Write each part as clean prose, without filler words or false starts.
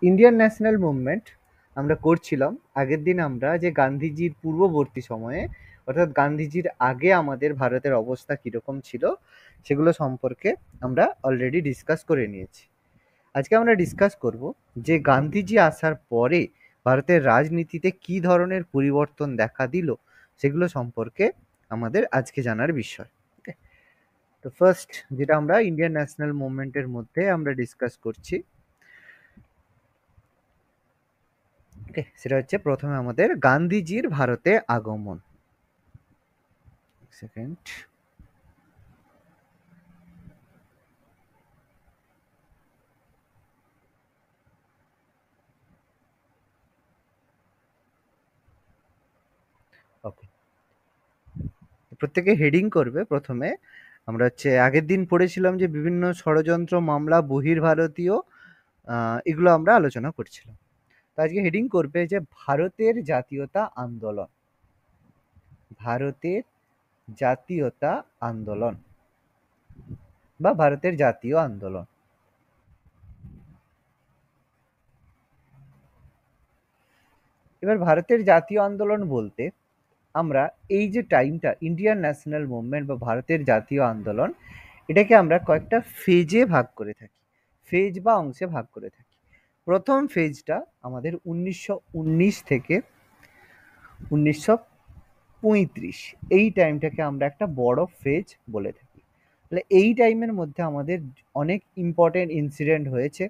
Indian national movement আমরা করছিলাম। আগের দিন আমরা যে গান্ধীজির পূর্ববর্তী সময়ে অর্থাৎ গান্ধীজির আগে আমাদের ভারতের অবস্থা কীরকম ছিল সেগুলো সম্পর্কে আমরা অলরেডি ডিসকাস করে নিয়েছি। আজকে আমরা ডিসকাস করব যে গান্ধীজি আসার পরে ভারতের রাজনীতিতে কী ধরনের পরিবর্তন দেখা দিল সেগুলো সম্পর্কে আমাদের আজকে জানার বিষয়। ওকে, তো ফার্স্ট যেটা আমরা ইন্ডিয়ান ন্যাশনাল মুভমেন্টের মধ্যে আমরা ডিসকাস করছি, ওকে, সেটা হচ্ছে প্রথমে আমাদের গান্ধীজির ভারতে আগমন। সেকেন্ড, ওকে, প্রত্যেকে হেডিং করবে। প্রথমে আমরা হচ্ছে আগের দিন পড়েছিলাম যে বিভিন্ন ষড়যন্ত্র মামলা বহির্ভারতীয়, এগুলো আমরা আলোচনা করছিলাম। তো আজকে হেডিং করবে যে ভারতের জাতীয়তা আন্দোলন, ভারতের জাতীয়তা আন্দোলন বা ভারতের জাতীয় আন্দোলন। এবার ভারতের জাতীয় আন্দোলন বলতে আমরা এই যে টাইমটা ইন্ডিয়ান ন্যাশনাল মুভমেন্ট বা ভারতের জাতীয় আন্দোলন, এটাকে আমরা কয়েকটা ফেজে ভাগ করে থাকি, ফেজ বা অংশে ভাগ করে থাকি। প্রথম ফেজটা আমাদের 1919 থেকে 1935, এই টাইমটাকে আমরা একটা বড় ফেজ বলে থাকি। তাহলে এই টাইমের মধ্যে আমাদের অনেক ইম্পর্টেন্ট ইনসিডেন্ট হয়েছে।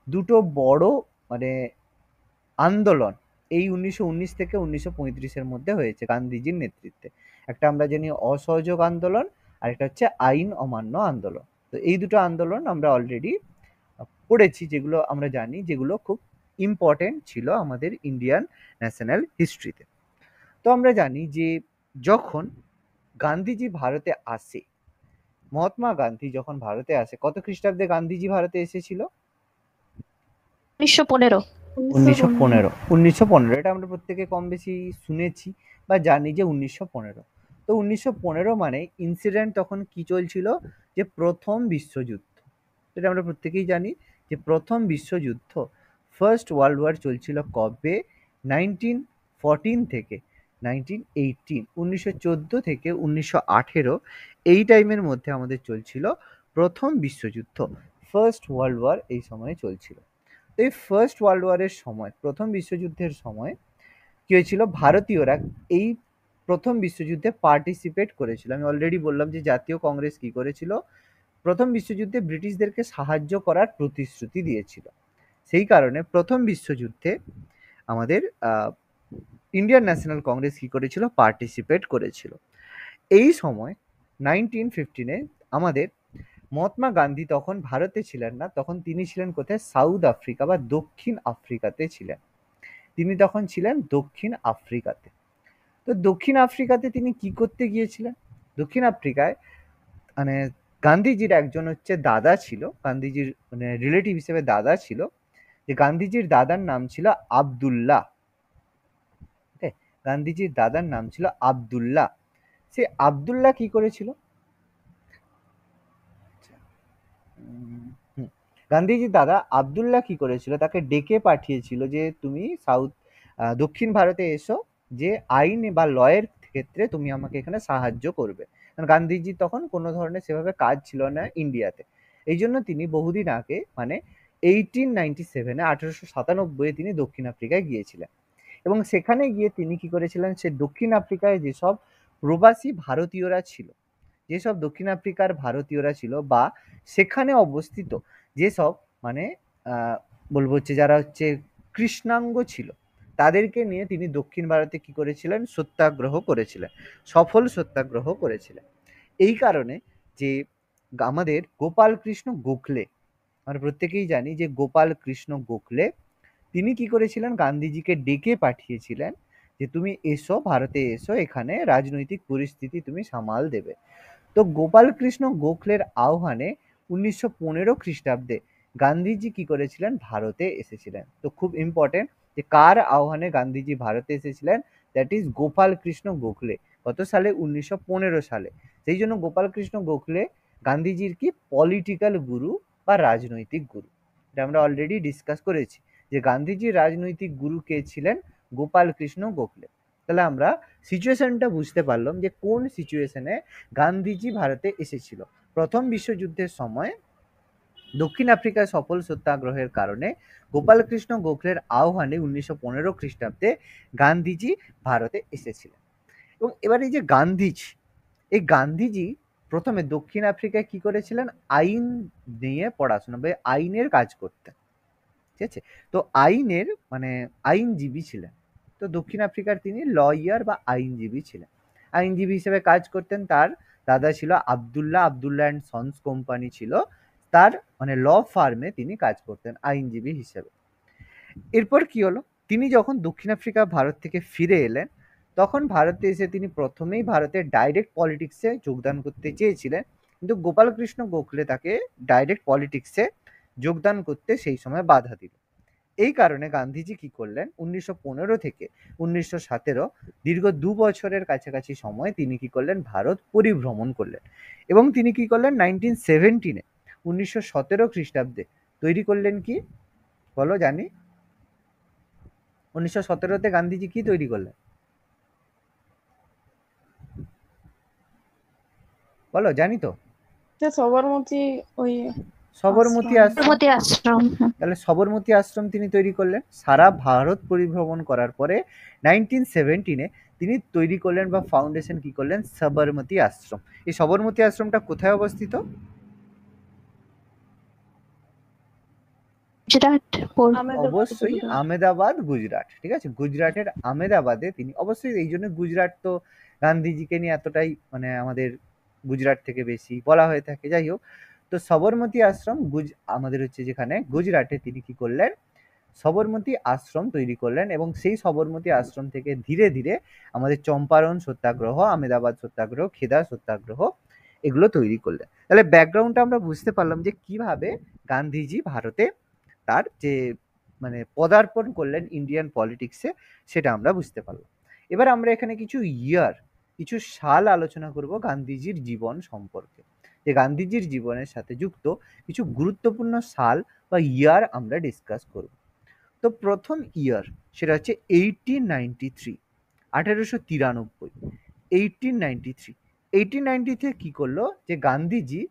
দুটো বড় মানে আন্দোলন এই 1919 থেকে 1935-এর মধ্যে হয়েছে গান্ধীজির নেতৃত্বে। একটা আমরা জানি অসহযোগ আন্দোলন, আর একটা হচ্ছে আইন অমান্য আন্দোলন। তো এই দুটো আন্দোলন আমরা অলরেডি পড়েছি, যেগুলো আমরা জানি, যেগুলো খুব ইম্পর্টেন্ট ছিল আমাদের ইন্ডিয়ান ন্যাশনাল হিস্ট্রিতে। তো আমরা জানি যে যখন গান্ধীজি ভারতে আসে, মহাত্মা গান্ধী যখন ভারতে আসে, কত খ্রিস্টাব্দে গান্ধীজি ভারতে এসেছিল? 1915। 1915, এটা আমরা প্রত্যেকে কম বেশি শুনেছি বা জানি যে 1915। তো 1915 মানে ইনসিডেন্ট তখন কি চলছিল, যে প্রথম বিশ্বযুদ্ধ। এটা আমরা প্রত্যেকেই জানি যে প্রথম বিশ্বযুদ্ধ, ফার্স্ট ওয়ার্ল্ড ওয়ার চলছিল কবে? 1914 থেকে 1918, 1914 থেকে 1918, এই টাইমের মধ্যে আমাদের চলছিল প্রথম বিশ্বযুদ্ধ, ফার্স্ট ওয়ার্ল্ড ওয়ার এই সময় চলছিল। এই ফার্স্ট ওয়ার্ল্ড ওয়ারের সময়, প্রথম বিশ্বযুদ্ধের সময় কি হয়েছিল, ভারতীয়রা এই প্রথম বিশ্বযুদ্ধে পার্টিসিপেট করেছিল। আমি অলরেডি বললাম যে জাতীয় কংগ্রেস কি করেছিল, প্রথম বিশ্বযুদ্ধে ব্রিটিশদেরকে সাহায্য করার প্রতিশ্রুতি দিয়েছিল। সেই কারণে প্রথম বিশ্বযুদ্ধে আমাদের ইন্ডিয়ান ন্যাশনাল কংগ্রেস কি করেছিল, পার্টিসিপেট করেছিল। এই সময় 1915-এ আমাদের মহাত্মা গান্ধী তখন ভারতে ছিলেন না, তখন তিনি ছিলেন কোথায়? সাউথ আফ্রিকা বা দক্ষিণ আফ্রিকাতে ছিলেন। তিনি তখন ছিলেন দক্ষিণ আফ্রিকাতে। তো দক্ষিণ আফ্রিকাতে তিনি কি করতে গিয়েছিলেন? দক্ষিণ আফ্রিকায় মানে গান্ধীজির একজন হচ্ছে দাদা ছিল, গান্ধীজির মানে রিলেটিভ হিসেবে দাদা ছিল, যে গান্ধীজির দাদার নাম ছিল আবদুল্লাহ। ওকে, গান্ধীজির দাদার নাম ছিল আবদুল্লাহ। সে আবদুল্লাহ কি করেছিল? হুম, গান্ধীজির দাদা আবদুল্লাহ কি করেছিল, তাকে ডেকে পাঠিয়েছিল যে তুমি দক্ষিণ ভারতে এসো, যে আইন বা লয়ের ক্ষেত্রে তুমি আমাকে এখানে সাহায্য করবে। কারণ গান্ধীজি তখন কোনো ধরনের সেভাবে কাজ ছিল না ইন্ডিয়াতে। এই জন্য তিনি বহুদিন আগে মানে 1897-এ 1897-এ তিনি দক্ষিণ আফ্রিকায় গিয়েছিলেন। এবং সেখানে গিয়ে তিনি কি করেছিলেন, সে দক্ষিণ আফ্রিকায় যেসব প্রবাসী ভারতীয়রা ছিল, যেসব দক্ষিণ আফ্রিকার ভারতীয়রা ছিল বা সেখানে অবস্থিত যেসব মানে বলবো হচ্ছে যারা হচ্ছে কৃষ্ণাঙ্গ ছিল, তাদেরকে নিয়ে তিনি দক্ষিণ ভারতে কি করেছিলেন, সত্যাগ্রহ করেছিলেন, সফল সত্যাগ্রহ করেছিলেন। এই কারণে যে আমাদের গোপাল কৃষ্ণ গোখলে, আমরা প্রত্যেকেই জানি যে গোপাল কৃষ্ণ গোখলে তিনি কি করেছিলেন, গান্ধীজিকে ডেকে পাঠিয়েছিলেন যে তুমি এসো, ভারতে এসো, এখানে রাজনৈতিক পরিস্থিতি তুমি সামাল দেবে। তো গোপাল কৃষ্ণ গোখলের আহ্বানে 1915 খ্রিস্টাব্দে গান্ধীজি কি করেছিলেন, ভারতে এসেছিলেন। তো খুব ইম্পর্টেন্ট যে কার আহ্বানে গান্ধীজি ভারতে এসেছিলেন, দ্যাট ইজ গোপাল কৃষ্ণ গোখলে। কত সালে? 1915 সালে। সেই জন্য গোপাল কৃষ্ণ গোখলে গান্ধীজির কি পলিটিক্যাল গুরু বা রাজনৈতিক গুরু। এটা আমরা অলরেডি ডিসকাস করেছি যে গান্ধীজির রাজনৈতিক গুরু কে ছিলেন, গোপাল কৃষ্ণ গোখলে। তাহলে আমরা সিচুয়েশনটা বুঝতে পারলাম যে কোন সিচুয়েশনে গান্ধীজি ভারতে এসেছিল। প্রথম বিশ্বযুদ্ধের সময় দক্ষিণ আফ্রিকায় সফল সত্যাগ্রহের কারণে গোপালকৃষ্ণ গোখলের আহ্বানে 1915 খ্রিস্টাব্দে গান্ধীজি ভারতে এসেছিলেন। এবং এবার এই যে গান্ধীজি, এই গান্ধীজি প্রথমে দক্ষিণ আফ্রিকায় কি করেছিলেন, আইন নিয়ে পড়াশোনা বা আইনের কাজ করতেন। ঠিক আছে, তো আইনের মানে আইনজীবী ছিলেন। তো দক্ষিণ আফ্রিকার তিনি লয়ার বা আইনজীবী ছিলেন, আইনজীবী হিসেবে কাজ করতেন। তার দাদা ছিল Abdullah, Abdullah and sons company ছিল তার, মানে ল ফার্মে তিনি কাজ করতেন আইনজীবী হিসেবে। এরপর কি হলো, তিনি যখন দক্ষিণ আফ্রিকা ভারত থেকে ফিরে এলেন, তখন ভারতে এসে তিনি প্রথমেই ভারতের ডাইরেক্ট পলিটিক্সে যোগদান করতে চেয়েছিলেন, কিন্তু গোপালকৃষ্ণ গোখলে তাকে ডাইরেক্ট পলিটিক্সে যোগদান করতে সেই সময় বাধা দিল। এই কারণে গান্ধীজি কি করলেন, 1915 থেকে 1917 দীর্ঘ 2 বছরের কাছাকাছি সময় তিনি কি করলেন, ভারত পরিভ্রমণ করলেন। এবং তিনি কি করলেন, 1917 1917 খ্রিস্টাব্দে তৈরি করলেন কি, বলো জানি, 1917 গান্ধীজি কি তৈরি করলেন, বলো জানি তো। সবরমতী ওই সবরমতী আশ্রম। আশ্রম। সবরমতী আশ্রম। তাহলে সবরমতী আশ্রম তিনি তৈরি করলেন। সারা ভারত পরিভ্রমণ করার পরে 1917 তিনি তৈরি করলেন বা ফাউন্ডেশন কি করলেন, সবরমতী আশ্রম। এই সবরমতী আশ্রমটা কোথায় অবস্থিত, গুজরাট অবশ্যই আহমেদাবাদ, গুজরাট। ঠিক আছে, গুজরাটের আহমেদাবাদে তিনি, অবশ্যই এই জন্য গুজরাট তো গান্ধীজিকে নিয়ে এতটাই মানে আমাদের গুজরাট থেকে বেশি বলা হয়ে থাকে। যাই হোক, তো সবরমতী আশ্রম আমাদের হচ্ছে যেখানে গুজরাটে তিনি কি করলেন, সবরমতী আশ্রম তৈরি করলেন। এবং সেই সবরমতী আশ্রম থেকে ধীরে ধীরে আমাদের চম্পারণ সত্যাগ্রহ, আহমেদাবাদ সত্যাগ্রহ, খেদা সত্যাগ্রহ এগুলো তৈরি করলেন। তাহলে ব্যাকগ্রাউন্ডটা আমরা বুঝতে পারলাম যে কিভাবে গান্ধীজি ভারতে তার যে মানে পদার্পণ করলেন ইন্ডিয়ান পলিটিক্সে, সেটা আমরা বুঝতে পারলাম। এবার আমরা এখানে কিছু ইয়ার, কিছু সাল আলোচনা করব গান্ধীজির জীবন সম্পর্কে, যে গান্ধীজির জীবনের সাথে যুক্ত কিছু গুরুত্বপূর্ণ সাল বা ইয়ার আমরা ডিসকাস করব। তো প্রথম ইয়ার সেটা হচ্ছে 1893, 1893। 1893, 1893 কি করলো, যে গান্ধীজি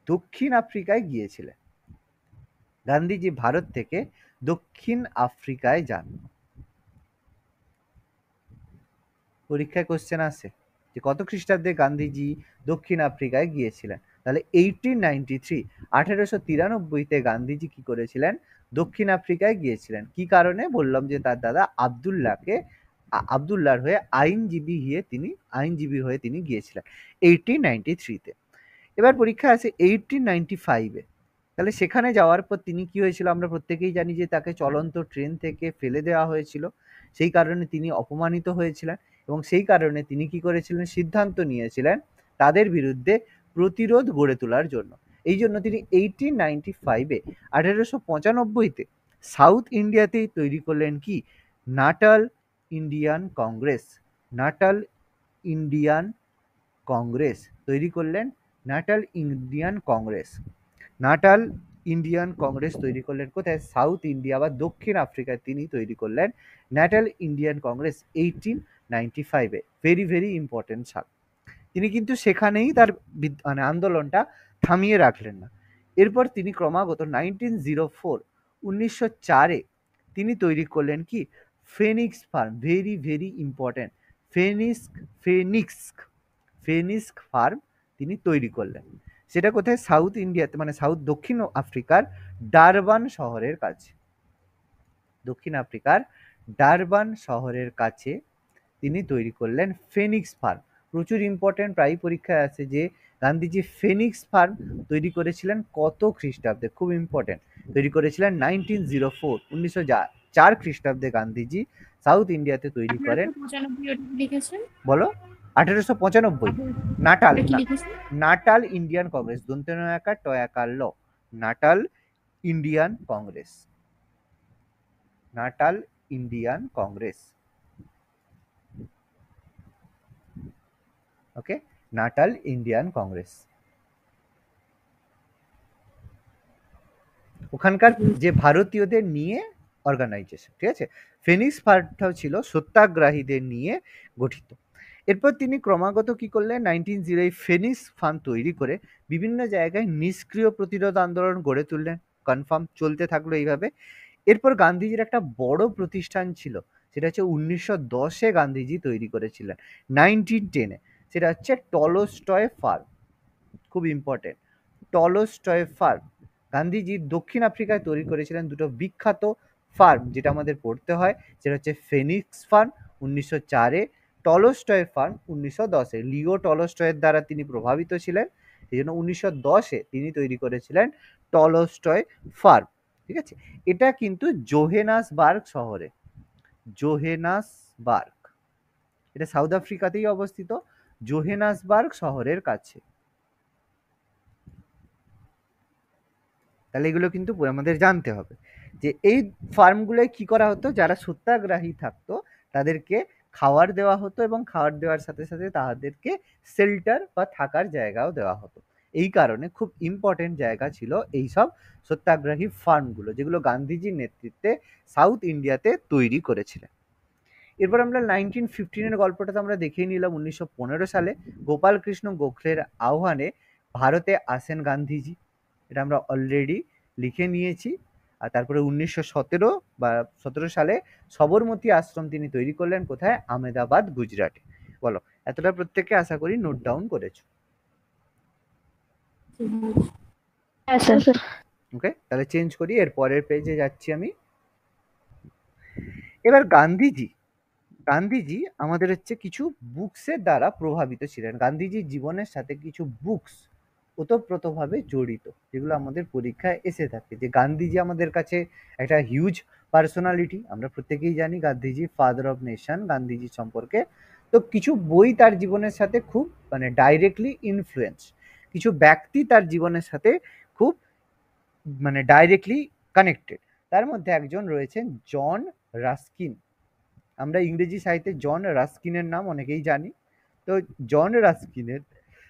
দক্ষিণ আফ্রিকায় গিয়েছিলেন। গান্ধীজি ভারত থেকে দক্ষিণ আফ্রিকায় যান। পরীক্ষায় কোশ্চেন আসে যে কত খ্রিস্টাব্দে গান্ধীজি দক্ষিণ আফ্রিকায় গিয়েছিলেন। তাহলে 1893, 1893-তে গান্ধীজি কি করেছিলেন, দক্ষিণ আফ্রিকায় গিয়েছিলেন। কি কারণে, বললাম যে তার দাদা আবদুল্লাহর হয়ে আইনজীবী হয়ে তিনি গিয়েছিলেন 1893-তে। এবার পরীক্ষা আছে 1895-এ। তাহলে সেখানে যাওয়ার পর তিনি কি হয়েছিল, আমরা প্রত্যেকেই জানি যে তাকে চলন্ত ট্রেন থেকে ফেলে দেওয়া হয়েছিল। সেই কারণে তিনি অপমানিত হয়েছিলেন এবং সেই কারণে তিনি কি করেছিলেন, সিদ্ধান্ত নিয়েছিলেন তাদের বিরুদ্ধে প্রতিরোধ গড়ে তোলার জন্য। এই জন্য তিনি 1895-এ, 1895-তে সাউথ ইন্ডিয়াতেই তৈরি করলেন কি, Natal Indian Congress. Natal Indian Congress তৈরি করলেন, Natal Indian Congress. Natal Indian Congress তৈরি করলেন কোথায়, সাউথ ইন্ডিয়া বা দক্ষিণ আফ্রিকায় তিনি তৈরি করলেন ন্যাটাল ইন্ডিয়ান কংগ্রেস 1895-এ। ভেরি ভেরি ইম্পর্টেন্ট সাল। তিনি কিন্তু সেখানেই তার মানে আন্দোলনটা থামিয়ে রাখলেন না। এরপর তিনি ক্রমাগত 1904, 1904-এ তিনি তৈরি করলেন কি, Phoenix farm. Very very important, Phoenix farm তিনি তৈরি করলেন। সেটা কোথায়, সাউথ ইন্ডিয়াতে, মানে দক্ষিণ আফ্রিকার ডারবান শহরের কাছে। দক্ষিণ আফ্রিকার ডারবান শহরের কাছে তিনি তৈরি করলেন ফেনিক্স ফার্ম। প্রচুর ইম্পর্টেন্ট, প্রায় পরীক্ষায় আছে যে গান্ধীজি ফেনিক্স ফার্ম তৈরি করেছিলেন কত খ্রিস্টাব্দে, খুব ইম্পর্টেন্ট, তৈরি করেছিলেন 1904, 1904 খ্রিস্টাব্দে গান্ধীজি সাউথ ইন্ডিয়াতে তৈরি করেন। 1895 লিখেছেন, বলো, 1895। নাটাল ইন্ডিয়ান কংগ্রেস, দন্তেনয়াকার টয়াকার ল, Natal Indian Congress, Natal Indian Congress. Okay, Natal Indian Congress. ওখানকার যে ভারতীয়দের নিয়ে অর্গানাইজেশন, ঠিক আছে। ফিনিক্স ফান্ডটাও ছিল সত্যাগ্রাহীদের নিয়ে গঠিত। এরপর তিনি ক্রমাগত কি করলেন, 1900 এই ফিনিক্স ফান্ড তৈরি করে বিভিন্ন জায়গায় নিষ্ক্রিয় প্রতিরোধ আন্দোলন গড়ে তুললেন। কনফার্ম চলতে থাকলো এইভাবে। এরপর গান্ধীজির একটা বড় প্রতিষ্ঠান ছিল, সেটা হচ্ছে 1910-এ গান্ধীজি তৈরি করেছিলেন, 1910-এ। সেটা হচ্ছে টলস্টয় ফার্ম। খুব ইম্পর্টেন্ট, টলস্টয় ফার্ম। গান্ধীজি দক্ষিণ আফ্রিকায় তৈরি করেছিলেন দুটো বিখ্যাত ফার্ম, যেটা আমাদের পড়তে হয়, সেটা হচ্ছে ফিনিক্স ফার্ম 1904-এ, টলস্টয় ফার্ম 1910-এ। লিও টলস্টয়ের দ্বারা তিনি প্রভাবিত ছিলেন, এই জন্য 1910-এ তিনি তৈরি করেছিলেন টলস্টয় ফার্ম, ঠিক আছে। এটা কিন্তু জোহেনাসবার্গ শহরে, জোহেনাসবার্গ, এটা সাউথ আফ্রিকাতেই অবস্থিত, জোহেনাসবার্গ শহরের কাছে। তাহলে এগুলো কিন্তু আমাদের জানতে হবে যে এই ফার্মগুলোয় কি করা হতো, যারা সত্যাগ্রাহী থাকতো তাদেরকে খাবার দেওয়া হতো, এবং খাবার দেওয়ার সাথে সাথে তাদেরকে শেল্টার বা থাকার জায়গাও দেওয়া হতো। এই কারণে খুব ইম্পর্টেন্ট জায়গা ছিল এইসব সত্যাগ্রাহী ফার্মগুলো, যেগুলো গান্ধীজির নেতৃত্বে সাউথ ইন্ডিয়াতে তৈরি করেছিলেন। এরপর আমরা 1915-এর গল্পটা তো আমরা দেখেই নিলাম। 1915 সালে গোপাল কৃষ্ণ গোখলের আহ্বানে ভারতে আসেন গান্ধীজি, এটা আমরা অলরেডি লিখে নিয়েছি। আর তারপরে 1917 বা 17 সালে সবরমতী আশ্রম তিনি তৈরি করলেন, কোথায়, আহমেদাবাদ, গুজরাটে। বলো, এতটা প্রত্যেককে আশা করি নোট ডাউন করেছো। হ্যাঁ স্যার। ওকে, তাহলে চেঞ্জ করি, এর পরের পেজে যাচ্ছি আমি। এবার গান্ধীজি, গান্ধীজি আমাদের হচ্ছে কিছু বুকসের দ্বারা প্রভাবিত ছিলেন। গান্ধীজির জীবনের সাথে কিছু বুকস ওতপ্রোতভাবে জড়িত, যেগুলো আমাদের পরীক্ষায় এসে থাকে। যে গান্ধীজি আমাদের কাছে একটা হিউজ পার্সোনালিটি, আমরা প্রত্যেকেই জানি Gandhiji father of nation, Gandhiji সম্পর্কে। তো কিছু বই তার জীবনের সাথে খুব মানে ডাইরেক্টলি ইনফ্লুয়েন্স, কিছু ব্যক্তি তার জীবনের সাথে খুব মানে ডাইরেক্টলি কানেক্টেড। তার মধ্যে একজন রয়েছেন জন রাস্কিন। আমরা ইংরেজি সাহিত্যে জন রাস্কিনের নাম অনেকেই জানি। তো জন রাস্কিনের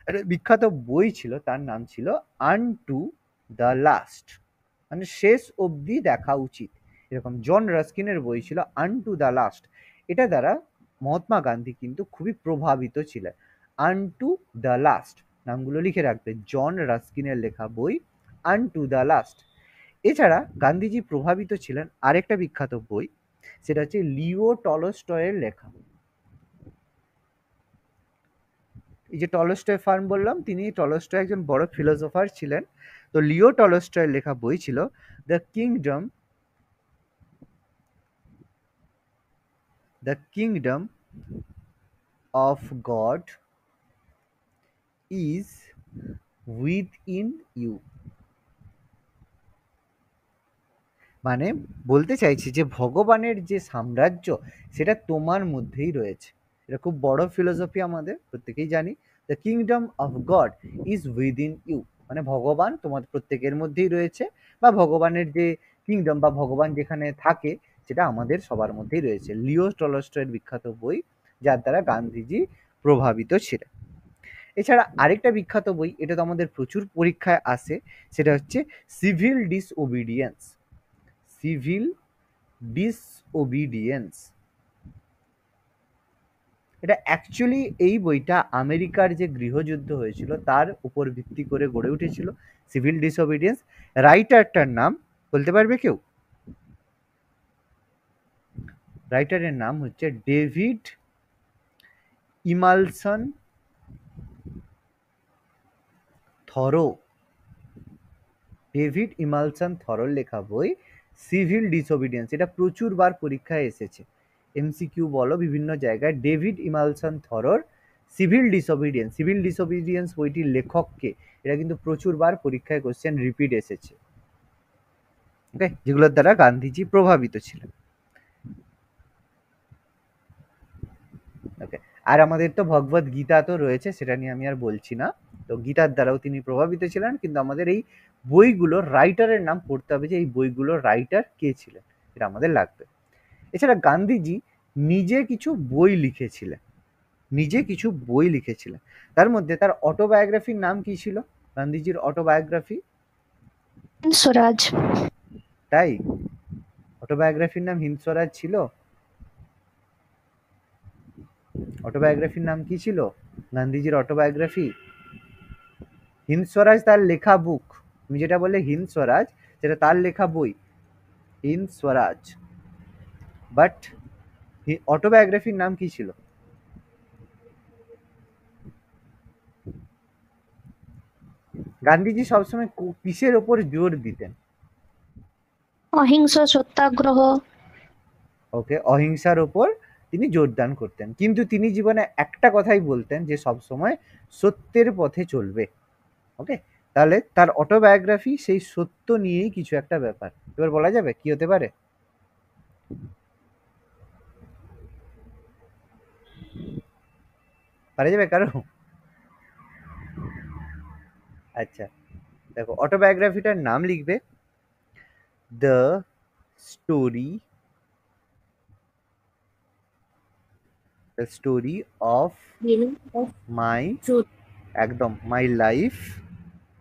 একটা বিখ্যাত বই ছিল, তার নাম ছিল আনটু দ্য লাস্ট, মানে শেষ অবধি দেখা উচিত, এরকম জন রাস্কিনের বই ছিল আনটু দ্য লাস্ট। এটা দ্বারা মহাত্মা গান্ধী কিন্তু খুবই প্রভাবিত ছিলেন। আনটু দ্য লাস্ট, নামগুলো লিখে রাখবে, জন রাস্কিনের লেখা বই আনটু দ্য লাস্ট। এছাড়া গান্ধীজি প্রভাবিত ছিলেন আরেকটা বিখ্যাত বই, সেটা হচ্ছে লিও টলস্টয়ের লেখা। এই যে টলস্টয় ফার্ম বললাম, তিনি টলস্টয় একজন বড় ফিলোসোফার ছিলেন। তো লিও টলস্টয়ের লেখা বই ছিল the kingdom of God is within you. মানে বলতে চাইছি যে ভগবানের যে সাম্রাজ্য সেটা তোমার মধ্যেই রয়েছে। এটা খুব বড় ফিলোসফি, আমাদের প্রত্যেকেই জানি। The kingdom of God is within you, মানে ভগবান তোমার প্রত্যেকের মধ্যেই রয়েছে, বা ভগবানের যে কিংডম বা ভগবান যেখানে থাকে সেটা আমাদের সবার মধ্যেই রয়েছে। লিও টলস্টয়ের বিখ্যাত বই, যার দ্বারা গান্ধীজি প্রভাবিত ছিলেন। এছাড়া আরেকটা বিখ্যাত বই, এটা তো আমাদের প্রচুর পরীক্ষায় আসে, সেটা হচ্ছে সিভিল ডিসওবিডিয়েন্স। সিভিল ডিসওবিডিয়েন্স, এটা অ্যাকচুয়ালি এই বইটা আমেরিকার যে গৃহযুদ্ধ হয়েছিল তার উপর ভিত্তি করে গড়ে উঠেছিল, সিভিল ডিসওবিডিয়েন্স। রাইটারটার নাম বলতে পারবে কেউ? রাইটারের নাম হচ্ছে David Emerson Thoreau. David Emerson থরোর লেখা বই সিভিল ডিসওবিডিয়েন্স, এটা প্রচুর বার পরীক্ষায় এসেছে, এমসিকিউ বলো বিভিন্ন জায়গায়। ডেভিড ইমালসন থরোর সিভিল ডিসওবিডিয়েন্স, সিভিল ডিসওবিডিয়েন্স বইটির লেখককে, এটা কিন্তু প্রচুর বার পরীক্ষায় কোশ্চেন রিপিট এসেছে। ওকে, যেগুলোর দ্বারা গান্ধীজি প্রভাবিত ছিলেন। ওকে, আর আমাদের তো ভগবত গীতা তো রয়েছে, সেটা নিয়ে আমি আর বলছি না। তো গীতার দ্বারাও তিনি প্রভাবিত ছিলেন, কিন্তু আমাদের এই বইগুলোর রাইটারের নাম পড়তে হবে, যে এই বইগুলোর রাইটার কে ছিলেন, এটা আমাদের লাগবে। এছাড়া গান্ধীজি নিজে কিছু বই লিখেছিলেন, নিজে কিছু বই লিখেছিলেন। তার মধ্যে তার অটোবায়োগ্রাফির নাম কি ছিল, গান্ধীজির অটোবায়োগ্রাফি? স্বরাজ। তাই অটোবায়োগ্রাফির নাম হিন্দ স্বরাজ ছিল? অটোবায়োগ্রাফির নাম কি ছিল গান্ধীজির অটোবায়োগ্রাফি? হিন্দ স্বরাজ তার লেখা বুক। তুমি যেটা বললে হিন্দ স্বরাজ, সেটা তার লেখা বই, হিন্দ স্বরাজ। বাট অটোবায়োগ্রাফির নাম কি ছিল? গান্ধীজি সবসময় কিসের ওপর জোর দিতেন? অহিংস সত্যাগ্রহ। ওকে, অহিংসার ওপর তিনি জোরদান করতেন, কিন্তু তিনি জীবনে একটা কথাই বলতেন যে সবসময় সত্যের পথে চলবে। ওকে, তাহলে তার অটোবায়োগ্রাফি সেই সত্য নিয়েই কিছু একটা ব্যাপার। এবার বলা যাবে কি হতে পারে? পারা যাবে কারো? আচ্ছা, দেখো অটোবায়োগ্রাফিটার নাম লিখবে the story, the story of my, একদম my life,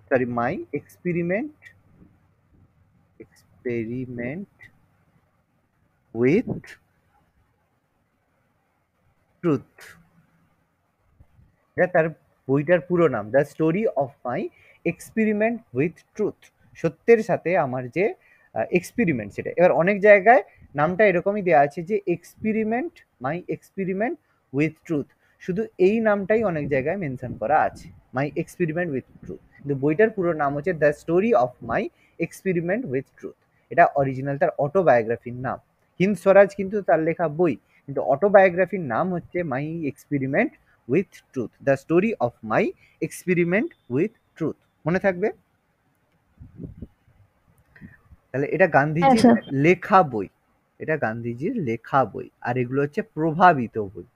sorry my experiment, experiment with truth. এটা তার বইটার পুরো নাম, the story of my experiment with truth. সত্যের সাথে আমার যে এক্সপেরিমেন্ট, সেটা এবার অনেক জায়গায় নামটা এরকমই দেওয়া আছে যে experiment, my experiment with truth. শুধু এই নামটাই অনেক জায়গায় মেনশন করা আছে, মাই এক্সপেরিমেন্ট উইথ ট্রুথ, কিন্তু বইটার পুরো নাম হচ্ছে the story of my experiment with truth. এটা অরিজিনাল তার অটোবায়োগ্রাফির নাম। হিন্দ স্বরাজ কিন্তু তার লেখা বই, কিন্তু অটোবায়োগ্রাফির নাম হচ্ছে মাই experiment with truth, the story of my experiment with truth. মনে থাকবে? তাহলে এটা হ্যাঁ গান্ধীজির স্যার। লেখা বই, এটা গান্ধীজির লেখা বই, আর এগুলো হচ্ছে প্রভাবিত বই।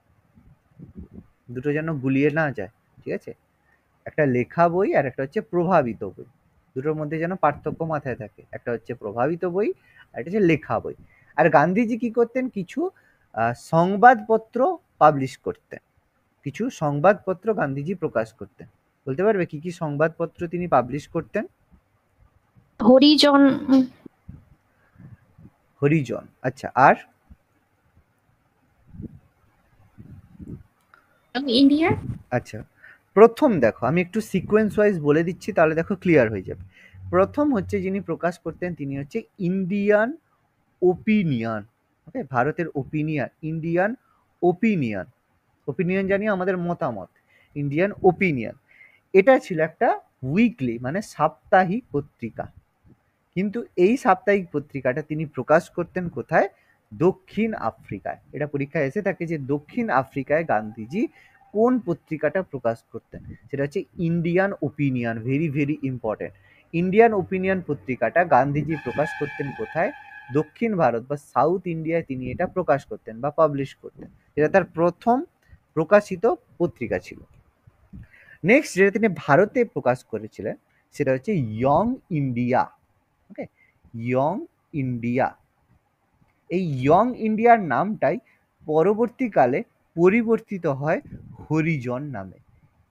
দুটো যেন গুলিয়ে না যায়, ঠিক আছে? একটা লেখা বই আর একটা হচ্ছে প্রভাবিত বই, দুটোর মধ্যে যেন পার্থক্য মাথায় থাকে। একটা হচ্ছে প্রভাবিত বই আর একটা হচ্ছে লেখা বই। আর গান্ধীজি কি করতেন, কিছু সংবাদপত্র পাবলিশ করতেন, কিছু সংবাদপত্র গান্ধীজি প্রকাশ করতেন। বলতে পারবে কি কি সংবাদপত্র তিনি পাবলিশ করতেন? হরিজন। হরিজন, আচ্ছা, আর? ইন্ডিয়া। আচ্ছা, প্রথম দেখো আমি একটু সিকোয়েন্স ওয়াইজ বলে দিচ্ছি, তাহলে দেখো ক্লিয়ার হয়ে যাবে। প্রথম হচ্ছে যিনি প্রকাশ করতেন তিনি হচ্ছে ইন্ডিয়ান ওপিনিয়ন। ওকে, ভারতের ওপিনিয়ন, ইন্ডিয়ান ওপিনিয়ন। ওপিনিয়ন জানি আমাদের মতামত, ইন্ডিয়ান ওপিনিয়ন। এটা ছিল একটা উইকলি মানে সাপ্তাহিক পত্রিকা, কিন্তু এই সাপ্তাহিক পত্রিকাটা তিনি প্রকাশ করতেন কোথায়? দক্ষিণ আফ্রিকায়। এটা পরীক্ষায় এসে থাকে যে দক্ষিণ আফ্রিকায় গান্ধীজি কোন পত্রিকাটা প্রকাশ করতেন, সেটা হচ্ছে Indian opinion. Very very important. Indian opinion পত্রিকাটা গান্ধীজি প্রকাশ করতেন কোথায়? দক্ষিণ ভারত বা সাউথ ইন্ডিয়ায় তিনি এটা প্রকাশ করতেন বা পাবলিশ করতেন। এটা তার প্রথম প্রকাশিত পত্রিকা ছিল। নেক্সট যেটা তিনি ভারতে প্রকাশ করেছিলেন সেটা হচ্ছে ইয়ং ইন্ডিয়া। ওকে, ইয়ং ইন্ডিয়া। এই ইয়ং ইন্ডিয়ার নামটাই পরবর্তীকালে পরিবর্তিত হয় হরিজন নামে।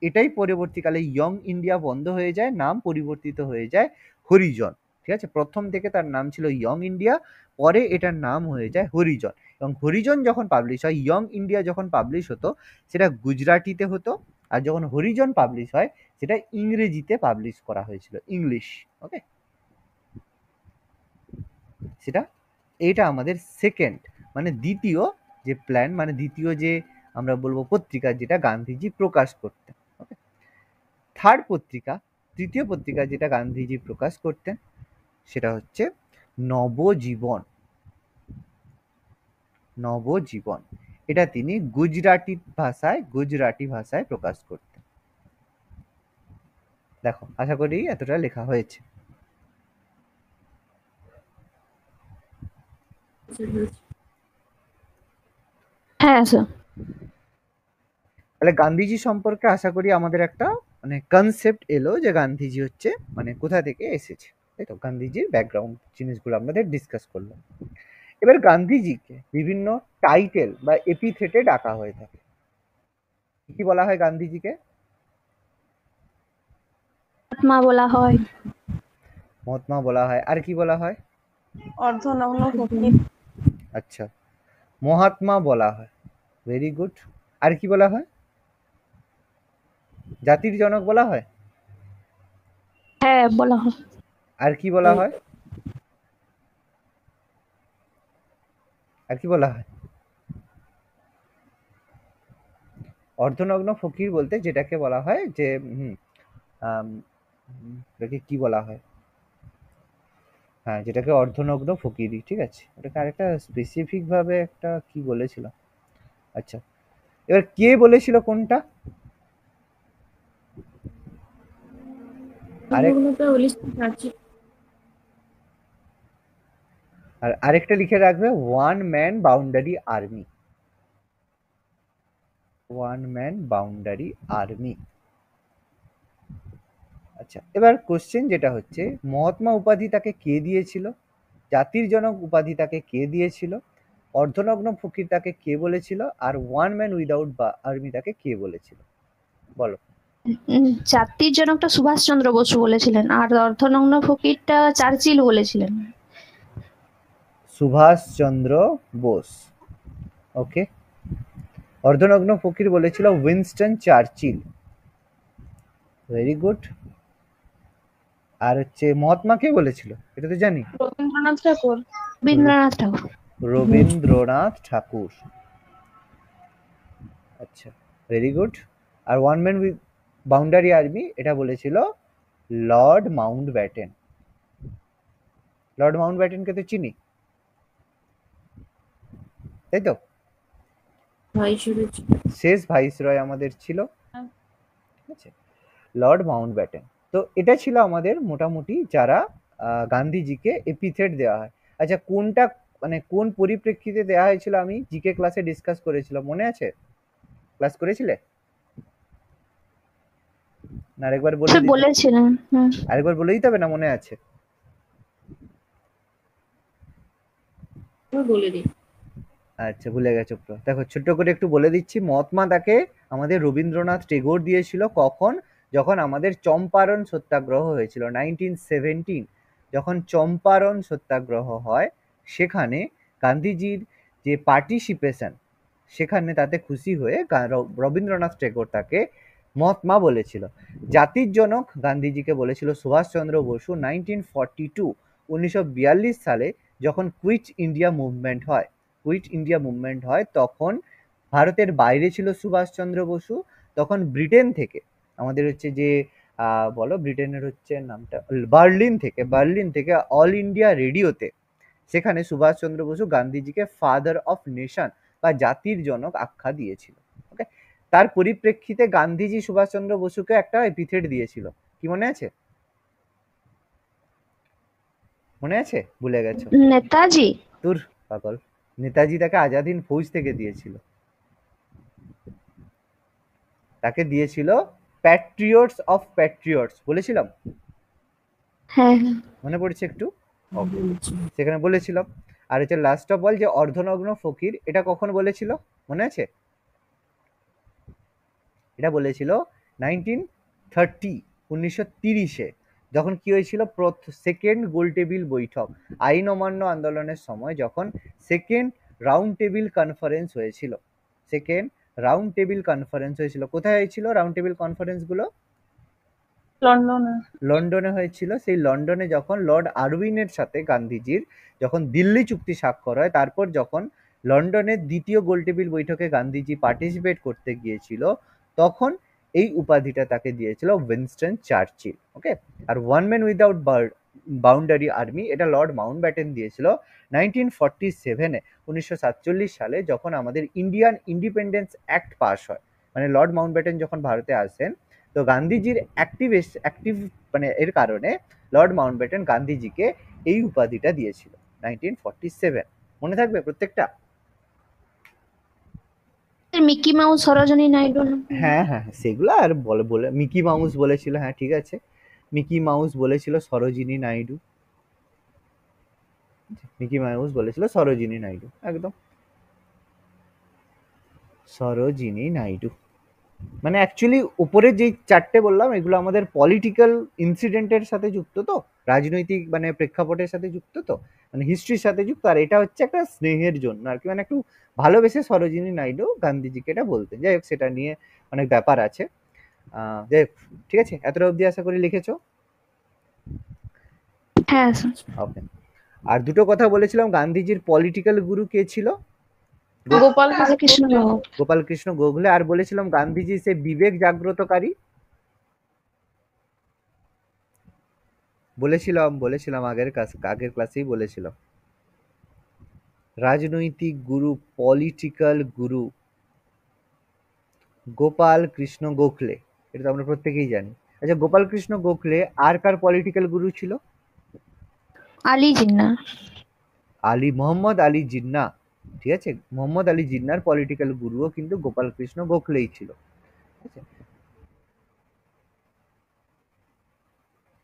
এটাই পরবর্তীকালে ইয়ং ইন্ডিয়া বন্ধ হয়ে যায়, নাম পরিবর্তিত হয়ে যায় হরিজন। ঠিক আছে, প্রথম থেকে তার নাম ছিল ইয়ং ইন্ডিয়া, পরে এটার নাম হয়ে যায় হরিজন। এবং হরিজন যখন পাবলিশ হয়, ইয়ং ইন্ডিয়া যখন পাবলিশ হতো সেটা গুজরাটিতে হতো, আর যখন হরিজন পাবলিশ হয় সেটা ইংরেজিতে পাবলিশ করা হয়েছিল, ইংলিশ। ওকে, সেটা এইটা আমাদের সেকেন্ড মানে দ্বিতীয় যে প্ল্যান, মানে দ্বিতীয় যে আমরা বলবো পত্রিকা যেটা গান্ধীজি প্রকাশ করতেন। ওকে, থার্ড পত্রিকা, তৃতীয় পত্রিকা যেটা গান্ধীজি প্রকাশ করতেন সেটা হচ্ছে নবজীবন। নবজীবন, এটা তিনি গুজরাটি ভাষায় প্রকাশ করতেন। দেখো আশা করি এতটা লেখা হয়েছে। হ্যাঁ স্যার। তাহলে গান্ধীজি সম্পর্কে আশা করি আমাদের একটা মানে কনসেপ্ট এলো যে গান্ধীজি হচ্ছে মানে কোথা থেকে এসেছে, তাই তো? গান্ধীজির ব্যাকগ্রাউন্ড জিনিসগুলো আমাদের ডিসকাস করলাম। এবার গান্ধীজিকে বিভিন্ন টাইটেল বা এপিথেটে ডাকা হয়ে থাকে। কি বলা হয় গান্ধীজিকে? মহাত্মা বলা হয়। মহাত্মা বলা হয়, আর কি বলা হয়? অর্ধনগ্ন ফকির। আচ্ছা, মহাত্মা বলা হয়। Very good. আর কি বলা হয়? জাতির জনক বলা হয়। হ্যাঁ বলা হয়। আর কি বলা হয়? আর কি বলা হয়? অর্ধনগ্ন ফকির বলতে যেটাকে বলা হয় যে এটাকে কি বলা হয়? হ্যাঁ, যেটাকে অর্ধনগ্ন ফকিরই, ঠিক আছে। ওটাকে আরেকটা স্পেসিফিক ভাবে একটা কি বলেছিল। আচ্ছা, এবার কে বলেছিল কোনটা? আরেক আর আরেকটা লিখে রাখবে, one man boundary army. One man boundary army. আচ্ছা, এবার কোশ্চেন যেটা হচ্ছে, মহাত্মা উপাধি তাকে কে দিয়েছিল? জাতির জনক উপাধি তাকে কে দিয়েছিল? অর্ধনগ্ন ফকির তাকে কে বলেছিল? আর ওয়ান ম্যান উইদাউট আর্মি তাকে কে বলেছিল? বলো। জাতির জনকটা সুভাষচন্দ্র বসু বলেছিলেন, আর অর্ধনগ্ন ফকিরটা চার্চিল বলেছিলেন। সুভাষচন্দ্র বোস। ওকে। অর্ধনগ্ন ফকির বলেছিল উইনস্টন চার্চিল। Very good. আর হচ্ছে মহাত্মা কে বলেছিল? এটা তো জানি। রবীন্দ্রনাথ ঠাকুর। রবীন্দ্রনাথ ঠাকুর। রবীন্দ্রনাথ ঠাকুর। আচ্ছা, ভেরি গুড। আর one man with boundary army এটা বলেছিল লর্ড মাউন্ট ব্যাটেন। লর্ড মাউন্ট ব্যাটেনকে তো চিনি, তাই তো? শেষ ভাইসরয় আমাদের ছিল। ঠিক আছে, লর্ড মাউন্ট ব্যাটেন। তো এটা ছিল আমাদের মোটামুটি যারা গান্ধীজিকে এপিথেট দেওয়া হয়। আচ্ছা, কোনটা মানে কোন পরিপ্রেক্ষিতে দেওয়া হয়েছিল আমি জিকে ক্লাসে ডিসকাস করেছিলাম, মনে আছে? ক্লাস করেছিলে? না আরেকবার বলে স্যার দিতে? বলেছিলেন। আরেকবার বলে দিতে হবে না মনে আছে? আচ্ছা, ভুলে গেছো তো। দেখো ছোট্ট করে একটু বলে দিচ্ছি। মহাত্মা তাকে আমাদের রবীন্দ্রনাথ টেগোর দিয়েছিল কখন? যখন আমাদের চম্পারণ সত্যাগ্রহ হয়েছিল 1917। যখন চম্পারণ সত্যাগ্রহ হয়, সেখানে গান্ধীজির যে পার্টিসিপেশন, সেখানে তাতে খুশি হয়ে রবীন্দ্রনাথ টেগোর তাকে মহাত্মা বলেছিল। জাতির জনক গান্ধীজিকে বলেছিল সুভাষচন্দ্র বসু 1942। 1942 সালে যখন কুইট ইন্ডিয়া মুভমেন্ট হয়, তখন ভারতের বাইরে ছিল সুভাষচন্দ্র বসু। তখন ব্রিটেন থেকে আমাদের হচ্ছে যে বলো ব্রিটেনের হচ্ছে নামটা, বার্লিন থেকে অল ইন্ডিয়া রেডিওতে, সেখানে সুভাষচন্দ্র বসু গান্ধীজিকে ফাদার অফ নেশন বা জাতির জনক আখ্যা দিয়েছিল। ওকে। তার পরিপ্রেক্ষিতে গান্ধীজি সুভাষচন্দ্র বসুকে একটা এপিথেট দিয়েছিল। কি মনে আছে? মনে আছে? ভুলে গেছো? নেতাজি। তোর পাগল। নেতাজি তাকে আজাদ হিন্দ ফৌজ থেকে দিয়েছিল। তাকে দিয়েছিল প্যাট্রিয়টস অফ প্যাট্রিয়টস, বলেছিলাম? হ্যাঁ। মনে পড়ছে একটু? ওকে, সেখানে বলেছিলাম। আর হচ্ছে লাস্ট অফ অল যে অর্ধনগ্ন ফকির, এটা কখন বলেছিল মনে আছে? এটা বলেছিল 1930, 1930-এ। যখন কি হয়েছিল? সেকেন্ড গোল টেবিল বৈঠক, আইন অমান্য আন্দোলনের সময় যখন সেকেন্ড রাউন্ড টেবিল কনফারেন্স হয়েছিল। সেকেন্ড রাউন্ড টেবিল কনফারেন্স হয়েছিল। কোথায় হয়েছিল রাউন্ড টেবিল কনফারেন্স গুলো? লন্ডনে। লন্ডনে হয়েছিল। সেই লন্ডনে যখন লর্ড আরউইনের সাথে গান্ধীজির যখন দিল্লি চুক্তি স্বাক্ষর হয়, তারপর যখন লন্ডনের দ্বিতীয় গোলটেবিল বৈঠকে গান্ধীজি পার্টিসিপেট করতে গিয়েছিল, তখন এই উপাধিটা তাকে দিয়েছিল উইনস্টন চার্চিল। ওকে। আর one man without boundary army এটা লর্ড মাউন্ট ব্যাটেন দিয়েছিল 1947-এ, 1947 সালে যখন আমাদের ইন্ডিয়ান ইন্ডিপেন্ডেন্স অ্যাক্ট পাস হয়। মানে লর্ড মাউন্ট ব্যাটেন যখন ভারতে আসেন, তো গান্ধীজির অ্যাক্টিভ মানে এর কারণে লর্ড মাউন্ট ব্যাটেন গান্ধীজিকে এই উপাধিটা দিয়েছিল 1947। মনে থাকবে প্রত্যেকটা? Mickey mouse, Sarojini Naidu. হ্যাঁ হ্যাঁ, সেগুলো আর বলে বলে মিকি মাউস বলেছিল। হ্যাঁ ঠিক আছে, মিকি মাউস বলেছিল সরোজিনী নাইডু। মিকি মাউস বলেছিল সরোজিনী নাইডু, একদম সরোজিনী নাইডু। মানে অ্যাকচুয়ালি উপরে যে চারটে বললাম, এগুলো আমাদের পলিটিক্যাল ইনসিডেন্টের সাথে যুক্ত, তো রাজনৈতিক মানে প্রেক্ষাপটের সাথে যুক্ত। তো মানে হিস্ট্রির সাথে যুক্ত, আর এটা হচ্ছে একটা স্নেহের জন্য আর কি, মানে একটু ভালোবেসে সরোজিনী নাইডু গান্ধীজিকে এটা বলতেন। যাই হোক, সেটা নিয়ে অনেক ব্যাপার আছে। যাই হোক, ঠিক আছে, এতটা অবধি আশা করি লিখেছো। হ্যাঁ স্যার। ওকে। আর দুটো কথা বলেছিলাম, গান্ধীজির পলিটিক্যাল গুরু কে ছিল? গোপাল কৃষ্ণ গোপাল কৃষ্ণ গোখলে। আর বলেছিলাম গান্ধীজি সে বিবেক জাগ্রতকারী, বলেছিলাম আগের ক্লাসেই বলেছিলাম। রাজনৈতিক গুরু, পলিটিক্যাল গুরু গোপাল কৃষ্ণ গোখলে, এটা তো আমরা প্রত্যেকেই জানি। আচ্ছা, গোপাল কৃষ্ণ গোখলে আর কার পলিটিক্যাল গুরু ছিল? আলী জিন্না। মোহাম্মদ আলী জিন্নাহ। ঠিক আছে, মোহাম্মদ আলী জিন্নাহর পলিটিক্যাল গুরুও কিন্তু গোপাল কৃষ্ণ গোখলেই ছিল। ঠিক আছে।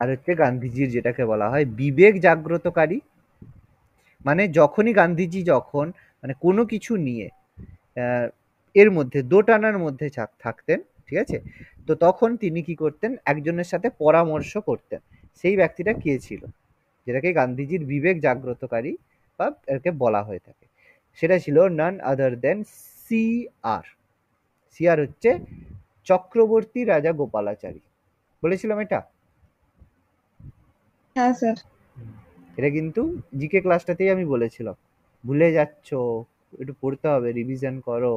আর হচ্ছে গান্ধীজির যেটাকে বলা হয় বিবেক জাগ্রতকারী, মানে যখনই গান্ধীজি যখন মানে কোনো কিছু নিয়ে এর মধ্যে দোটানার মধ্যে থাকতেন, ঠিক আছে, তো তখন তিনি কি করতেন, একজনের সাথে পরামর্শ করতেন। সেই ব্যক্তিটা কে ছিল, যেটাকে গান্ধীজির বিবেক জাগ্রতকারী বা একে বলা হয়ে থাকে, সেটা ছিল নান আদার দেন সি আর। সি আর হচ্ছে চক্রবর্তী রাজা গোপালাচারী। বলেছিলাম এটা? হ্যাঁ স্যার। এটা কিন্তু জিকে ক্লাসটাতেই আমি বলেছিলাম, ভুলে যাচ্ছ, একটু পড়তে হবে, রিভিশন করো,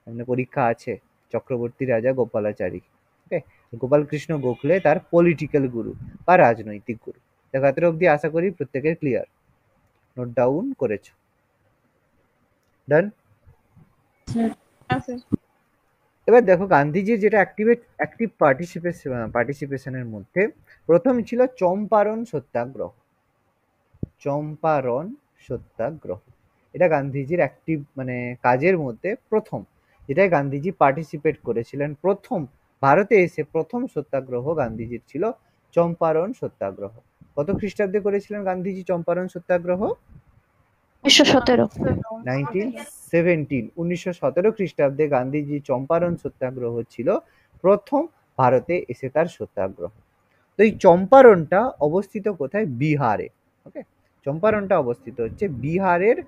সামনে পরীক্ষা আছে। চক্রবর্তী রাজা গোপালাচারী, ওকে। গোপাল কৃষ্ণ গোখলে তার পলিটিক্যাল গুরু বা রাজনৈতিক গুরু। দেখো, এতটা অব্দি আশা করি প্রত্যেকের ক্লিয়ার, নোট ডাউন করেছো। ডান। হ্যাঁ স্যার। এবার দেখো, গান্ধীজির যেটা অ্যাক্টিভ পার্টিসিপেশনের মধ্যে প্রথম ছিল চম্পারণ সত্যাগ্রহ। চম্পারণ সত্যাগ্রহ, এটা গান্ধীজির অ্যাক্টিভ মানে কাজের মধ্যে প্রথম, যেটাই গান্ধীজি পার্টিসিপেট করেছিলেন। প্রথম ভারতে এসে প্রথম সত্যাগ্রহ গান্ধীজির ছিল চম্পারণ সত্যাগ্রহ। কত খ্রিস্টাব্দে করেছিলেন গান্ধীজি চম্পারণ সত্যাগ্রহ? 1917। 1917 খ্রিস্টাব্দে গান্ধীজি চম্পারণ সত্যাগ্রহ ছিল প্রথম ভারতে এসে তার সত্যাগ্রহ। তো এই চম্পারণটা অবস্থিত কোথায়? বিহারে। ওকে, চম্পারণটা অবস্থিত হচ্ছে বিহারের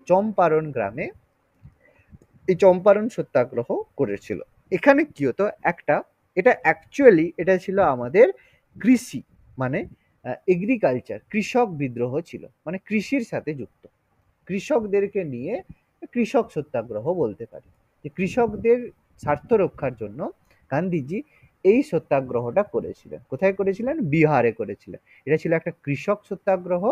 চম্পারণ গ্রামে। এই চম্পারণ সত্যাগ্রহ করেছিল। এখানে কি হতো, এটা অ্যাকচুয়ালি এটা ছিল আমাদের কৃষি মানে এগ্রিকালচার, কৃষক বিদ্রোহ ছিল, মানে কৃষির সাথে যুক্ত। কৃষকদেরকে নিয়ে কৃষক সত্যাগ্রহ বলতে পারি, যে কৃষকদের স্বার্থ রক্ষার জন্য গান্ধীজি এই সত্যাগ্রহটা করেছিলেন। কোথায় করেছিলেন? বিহারে করেছিলেন। এটা ছিল একটা কৃষক সত্যাগ্রহ,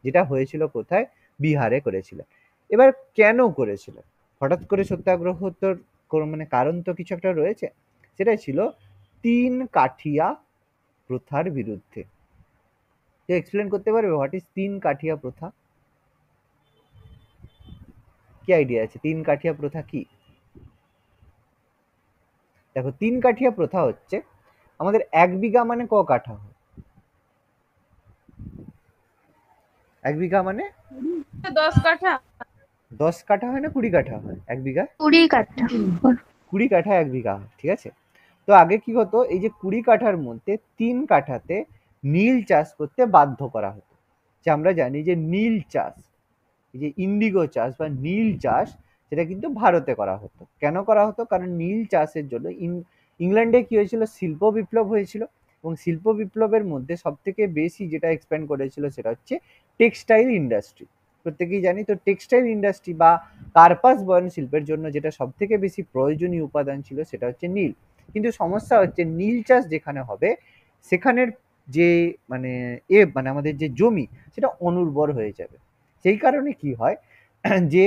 যেটা হয়েছিল কোথায়? বিহারে করেছিলেন। এবার কেন করেছিলেন হঠাৎ করে সত্যাগ্রহ? তোর মানে কারণ তো কিছু একটা রয়েছে। সেটাই ছিল তিন কাঠিয়া প্রথার বিরুদ্ধে। এক্সপ্লেন করতে পারবে হোয়াট ইজ তিন কাঠিয়া প্রথা? কি আইডিয়া আছে তিন কাঠিয়া প্রথা কি? দেখো, তিন কাঠিয়া প্রথা হচ্ছে আমাদের 1 বিঘা মানে ক কাঠা হয়? 1 বিঘা মানে 10 কাঠা। 10 কাঠা হয় না 20 কাঠা হয় 1 বিঘা? 20 কাঠা। 20 কাঠা 1 বিঘা হয়, ঠিক আছে। তো আগে কি হতো, এই যে 20 কাঠার মধ্যে 3 কাঠাতে নীল চাষ করতে বাধ্য করা হতো। যে আমরা জানি যে নীল চাষ, এই যে ইন্ডিগো চাষ বা নীল চাষ, সেটা কিন্তু ভারতে করা হতো। কেন করা হতো? কারণ নীল চাষের জন্য ইংল্যান্ডে কি হয়েছিল, শিল্প বিপ্লব হয়েছিল, এবং শিল্প বিপ্লবের মধ্যে সব থেকে বেশি যেটা এক্সপ্যান্ড করেছিল সেটা হচ্ছে টেক্সটাইল ইন্ডাস্ট্রি। প্রত্যেকেই জানি তো, টেক্সটাইল ইন্ডাস্ট্রি বা কার্পাস বয়ন শিল্পের জন্য যেটা সব থেকে বেশি প্রয়োজনীয় উপাদান ছিল সেটা হচ্ছে নীল। কিন্তু সমস্যা হচ্ছে নীল চাষ যেখানে হবে সেখানের যে মানে মানে আমাদের যে জমি, সেটা অনুর্বর হয়ে যাবে। সেই কারণে কি হয় যে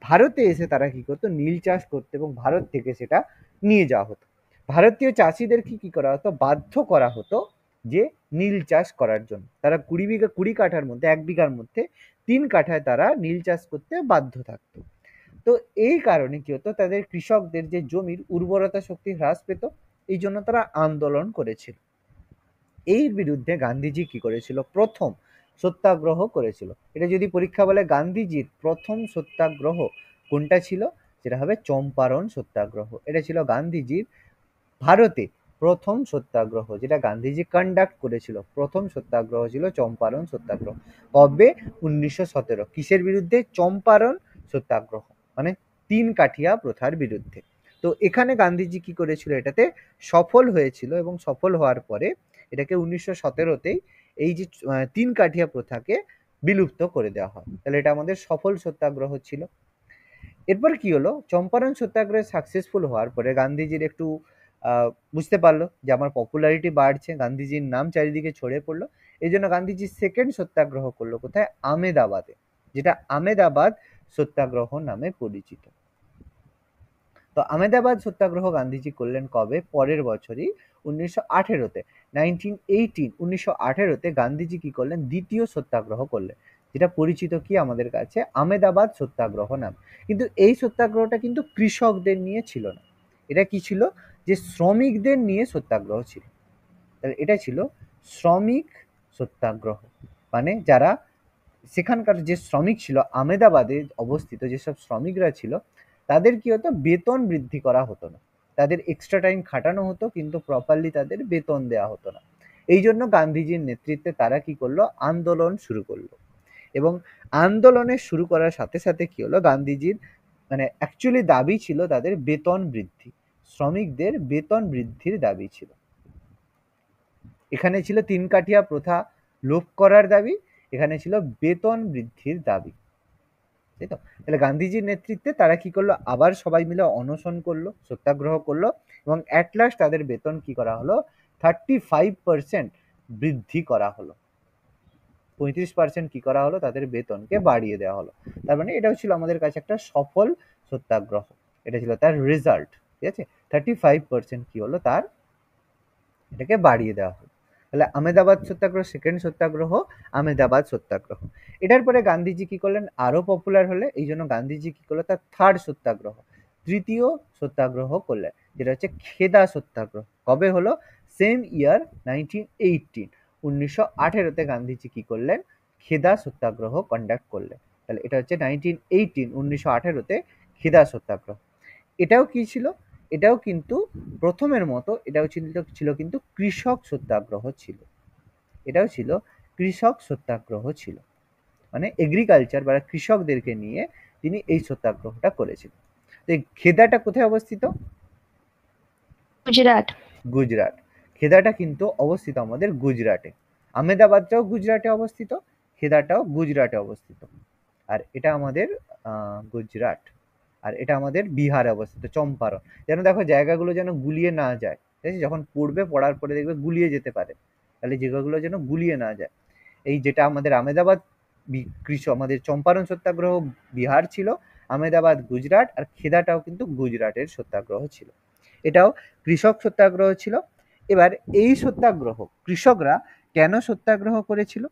ভারতে এসে তারা কি করতো, নীল চাষ করতো এবং ভারত থেকে সেটা নিয়ে যাওয়া হতো। ভারতীয় চাষিদেরকে কি করা হতো, বাধ্য করা হতো যে নীল চাষ করার জন্য। তারা 20 কাঠার মধ্যে 1 বিঘার মধ্যে 3 কাঠায় তারা নীল চাষ করতে বাধ্য থাকতো। তো এই কারণে কি হতো, তাদের কৃষকদের যে জমির উর্বরতা শক্তি হ্রাস পেত, এই জন্য তারা আন্দোলন করেছিল। এই বিরুদ্ধে গান্ধীজি কি করেছিল, প্রথম সত্যাগ্রহ করেছিল। এটা যদি পরীক্ষা বলে গান্ধীজির প্রথম সত্যাগ্রহ কোনটা ছিল, সেটা হবে চম্পারণ সত্যাগ্রহ। এটা ছিল গান্ধীজির ভারতে প্রথম সত্যাগ্রহ যেটা গান্ধীজি কন্ডাক্ট করেছিল, প্রথম সত্যাগ্রহ ছিল চম্পারণ সত্যাগ্রহ। কবে? 1917। কিসের বিরুদ্ধে? চম্পারণ সত্যাগ্রহ, মানে তিন কাঠিয়া প্রথার বিরুদ্ধে। তো এখানে গান্ধীজি কি করেছিল, এটাতে সফল হয়েছিল এবং সফল হওয়ার পরে এটাকে 1917তেই এই যে তিন কাঠিয়া প্রথাকে বিলুপ্ত করে দেওয়া হয়। তাহলে এটা আমাদের সফল সত্যাগ্রহ ছিল। এরপর কি হলো, চম্পারণ সত্যাগ্রহে সাকসেসফুল হওয়ার পরে গান্ধীজির একটু বুঝতে পারলো যে আমার পপুলারিটি বাড়ছে, গান্ধীজির নাম চারিদিকে ছড়িয়ে পড়লো। এই জন্য গান্ধীজি সেকেন্ড সত্যাগ্রহ করলো কোথায়? আমেদাবাদে, যেটা আমেদাবাদ সত্যাগ্রহ নামে পরিচিত। তো আমেদাবাদ সত্যাগ্রহ গান্ধীজি করলেন কবে? পরের বছরই 1918-তে, 1918-তে গান্ধীজি কি করলেন? দ্বিতীয় সত্যাগ্রহ করলেন, যেটা পরিচিত কি আমাদের কাছে? আমেদাবাদ সত্যাগ্রহ নাম। কিন্তু এই সত্যাগ্রহটা কিন্তু কৃষকদের নিয়ে ছিল না, এটা কি ছিল? যে শ্রমিকদের নিয়ে সত্যাগ্রহ ছিল। তাহলে এটা ছিল শ্রমিক সত্যাগ্রহ, মানে যারা সেখানকার যে শ্রমিক ছিল, আমেদাবাদে অবস্থিত যেসব শ্রমিকরা ছিল, তাদের কি হতো? বেতন বৃদ্ধি করা হতো না, তাদের এক্সট্রা টাইম খাটানো হতো কিন্তু প্রপারলি তাদের বেতন দেওয়া হতো না। এই জন্য গান্ধীজির নেতৃত্বে তারা কি করলো? আন্দোলন শুরু করলো। এবং আন্দোলনের শুরু করার সাথে সাথে কি হলো, গান্ধীজির মানে অ্যাকচুয়ালি দাবি ছিল তাদের বেতন বৃদ্ধি, শ্রমিকদের বেতন বৃদ্ধির দাবি ছিল। এখানে ছিল তিন কাঠিয়া প্রথা লোপ করার দাবি, এখানে ছিল বেতন বৃদ্ধির দাবি, তাই তো? তাহলে গান্ধীজির নেতৃত্বে তারা কি করলো? আবার সবাই মিলে অনশন করলো, সত্যাগ্রহ করলো, এবং অ্যাট লাস্ট তাদের বেতন কি করা হলো? 35% বৃদ্ধি করা হলো, 35% কি করা হলো? তাদের বেতনকে বাড়িয়ে দেওয়া হলো। তার মানে এটাও ছিল আমাদের কাছে একটা সফল সত্যাগ্রহ, এটা ছিল তার রেজাল্ট, ঠিক আছে? 35% কি হলো? তার এটাকে বাড়িয়ে দেওয়া হলো। তাহলে আমেদাবাদ সত্যাগ্রহ সেকেন্ড সত্যাগ্রহ, আমেদাবাদ সত্যাগ্রহ। এটার পরে গান্ধীজি কি করলেন? আরো পপুলার হলে এই জন্য গান্ধীজি কি করলো? তার থার্ড সত্যাগ্রহ, তৃতীয় সত্যাগ্রহ করলেন, যেটা হচ্ছে খেদা সত্যাগ্রহ। কবে হলো? সেম ইয়ার 1918, 1918-তে গান্ধীজি কি করলেন? খেদা সত্যাগ্রহ কন্ডাক্ট করলেন। তাহলে এটা হচ্ছে 1918, 1918-তে খেদা সত্যাগ্রহ। এটাও কি ছিল? এটাও কিন্তু প্রথমের মতো এটাও ছিল কিন্তু কৃষক সত্যাগ্রহ ছিল, এটাও ছিল কৃষক সত্যাগ্রহ ছিল, মানে এগ্রিকালচার বা কৃষকদেরকে নিয়ে তিনি এই সত্যাগ্রহটা করেছিলেন। তো এই খেদাটা কোথায় অবস্থিত? গুজরাট। গুজরাট। খেদাটা কিন্তু অবস্থিত আমাদের গুজরাটে। আমেদাবাদটাও গুজরাটে অবস্থিত, খেদাটাও গুজরাটে অবস্থিত। আর এটা আমাদের গুজরাট, আর এটা আমাদের বিহারে অবস্থিত, চম্পারণ। যেন দেখো জায়গাগুলো যেন গুলিয়ে না যায়, ঠিক আছে? যখন পড়বে, পড়ার পরে দেখবে গুলিয়ে যেতে পারে, তাহলে জায়গাগুলো যেন গুলিয়ে না যায়। এই যেটা আমাদের আমেদাবাদ আমাদের চম্পারণ সত্যাগ্রহ বিহার ছিল, আমেদাবাদ গুজরাট, আর খেদাটাও কিন্তু গুজরাটের সত্যাগ্রহ ছিল, এটাও কৃষক সত্যাগ্রহ ছিল। এবার এই সত্যাগ্রহ কৃষকরা কেন সত্যাগ্রহ করেছিল?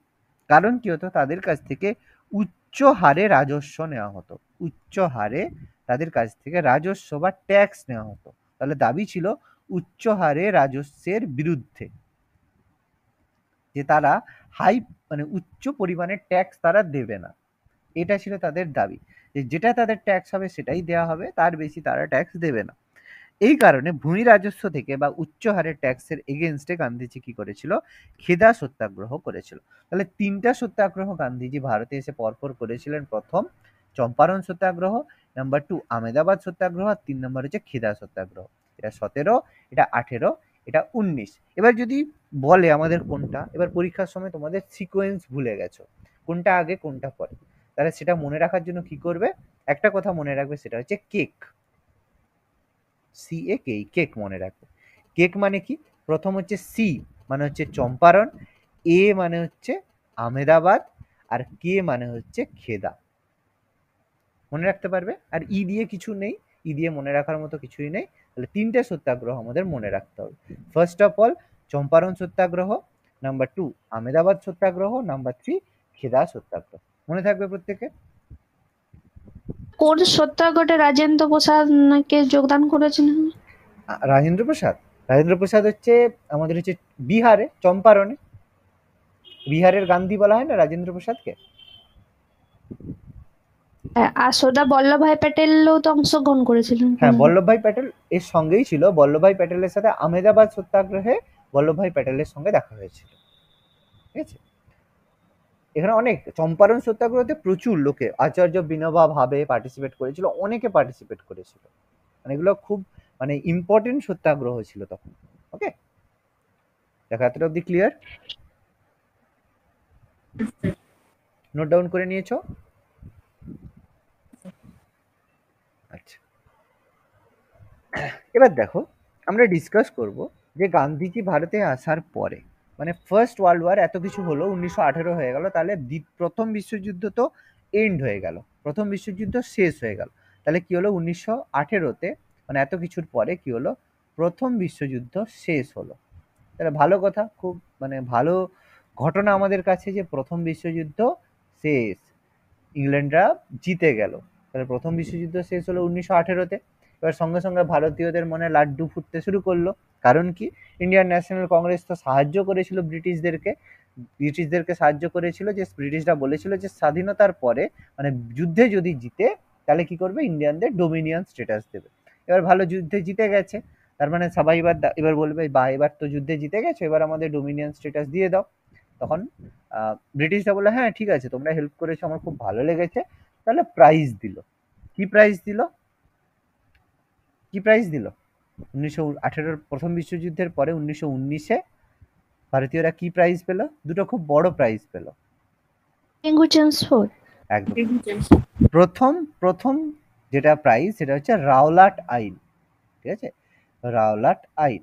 কারণ কি হতো? তাদের কাছ থেকে উচ্চ হারে রাজস্ব নেওয়া হতো, উচ্চ হারে তাদের কাছ থেকে রাজস্ব বা ট্যাক্স নেওয়া হতো। তাহলে দাবি ছিল উচ্চ হারে রাজস্বের বিরুদ্ধে, যে তারা হাই মানে উচ্চ পরিমাণে ট্যাক্স তারা দেবে না, এটা ছিল তাদের দাবি, যে যেটা তাদের ট্যাক্স হবে সেটাই দেওয়া হবে, তার বেশি তারা ট্যাক্স দেবে না। এই কারণে ভূমি রাজস্ব থেকে বা উচ্চ হারের ট্যাক্সের এগেনস্টে গান্ধীজি কি করেছিল? খেদা সত্যাগ্রহ করেছিল। তাহলে তিনটা সত্যাগ্রহ গান্ধীজি ভারতে এসে পরপর করেছিলেন। প্রথম চম্পারণ সত্যাগ্রহ, নাম্বার 2 আমেদাবাদ সত্যাগ্রহ, আর 3 নম্বর হচ্ছে খেদা সত্যাগ্রহ। এটা 17, এটা 18, এটা 19। এবার যদি বলে আমাদের কোনটা, এবার পরীক্ষার সময় তোমাদের সিকোয়েন্স ভুলে গেছো, কোনটা আগে কোনটা পরে, তাহলে সেটা মনে রাখার জন্য কি করবে? একটা কথা মনে রাখবে, সেটা হচ্ছে কেক, CAK, কেক মনে রাখবে। কেক মানে কি? প্রথম হচ্ছে সি মানে হচ্ছে চম্পারণ, এ মানে হচ্ছে আমেদাবাদ, আর কে মানে হচ্ছে খেদা। মনে রাখতে পারবে? আর ই দিয়ে কিছু নেই, ই দিয়ে মনে রাখার মতো কিছুই নেই। তাহলে তিনটে সত্যাগ্রহ আমাদের মনে রাখতে হবে। First of all Champaran satyagraha, number 2 Ahmedabad satyagraha, number 3 খেদা সত্যাগ্রহ। মনে থাকবে প্রত্যেকে? কোন সত্যাগ্রহে রাজেন্দ্র প্রসাদ কে যোগদান করেছিলেন? রাজেন্দ্র প্রসাদ, রাজেন্দ্র প্রসাদ হচ্ছে আমাদের হচ্ছে বিহারে, চম্পারণে। বিহারের গান্ধী বলা হয় না রাজেন্দ্র প্রসাদকে? আর সর্দার বল্লভভাই প্যাটেলও তো অংশগ্রহণ করেছিলেন। হ্যাঁ, বল্লভভাই প্যাটেল এর সঙ্গেই ছিল। বল্লভভাই প্যাটেলের সাথে আহমেদাবাদ সত্যাগ্রহে বল্লভভাই প্যাটেলের সঙ্গে দেখা হয়েছিল। ঠিক আছে? এখানে অনেক চম্পারণ সত্যাগ্রহতে প্রচুর লোকে আচার্য বিনোবা ভাবে পার্টিসিপেট করেছিল, অনেকে পার্টিসিপেট করেছিল। মানে এগুলো খুব মানে ইম্পর্টেন্ট সত্যাগ্রহ ছিল তখন। ওকে, দেখা এতটা অব্দি ক্লিয়ার? নোট ডাউন করে নিয়েছো? আচ্ছা, এবার দেখো আমরা ডিসকাস করব যে গান্ধীজি ভারতে আসার পরে মানে ফার্স্ট ওয়ার্ল্ড ওয়ার এত কিছু হলো, 1918 হয়ে গেল, তাহলে প্রথম বিশ্বযুদ্ধ তো এন্ড হয়ে গেল, প্রথম বিশ্বযুদ্ধ শেষ হয়ে গেল। তাহলে কি হলো 1918-তে, মানে এত কিছুর পরে কি হলো, প্রথম বিশ্বযুদ্ধ শেষ হলো। তাহলে ভালো কথা, খুব মানে ভালো ঘটনা আমাদের কাছে যে প্রথম বিশ্বযুদ্ধ শেষ, ইংল্যান্ডরা জিতে গেল। তাহলে প্রথম বিশ্বযুদ্ধ শেষ হলো 1918-তে। এবার সঙ্গে সঙ্গে ভারতীয়দের মনে লাড্ডু ফুটতে শুরু করলো। কারণ কি, ইন্ডিয়ান ন্যাশনাল কংগ্রেস তো সাহায্য করেছিল ব্রিটিশদেরকে সাহায্য করেছিল, যে ব্রিটিশরা বলেছিল যে স্বাধীনতার পরে মানে যুদ্ধে যদি জিতে তাহলে কি করবে, ইন্ডিয়ানদের ডোমিনিয়ন স্ট্যাটাস দেবে। এবার ভালো, যুদ্ধে জিতে গেছে, তার মানে সবাই এবার বলবে বা এবার তো যুদ্ধে জিতে গেছে, এবার আমাদের ডোমিনিয়ন স্ট্যাটাস দিয়ে দাও। তখন ব্রিটিশরা বললো হ্যাঁ ঠিক আছে, তোমরা হেল্প করেছো, আমার খুব ভালো লেগেছে। তাহলে প্রাইজ দিল। কি প্রাইজ দিল? কি প্রাইজ দিল 1918 প্রথম বিশ্বযুদ্ধের পরে 1919-এ ভারতীয়রা কি প্রাইজ পেল? দুটো খুব বড় প্রাইজ পেল। Dengue transport. একদম প্রথম প্রথম যেটা প্রাইজ সেটা হচ্ছে রাওলাট আইন। ঠিক আছে, রাওলাট আইন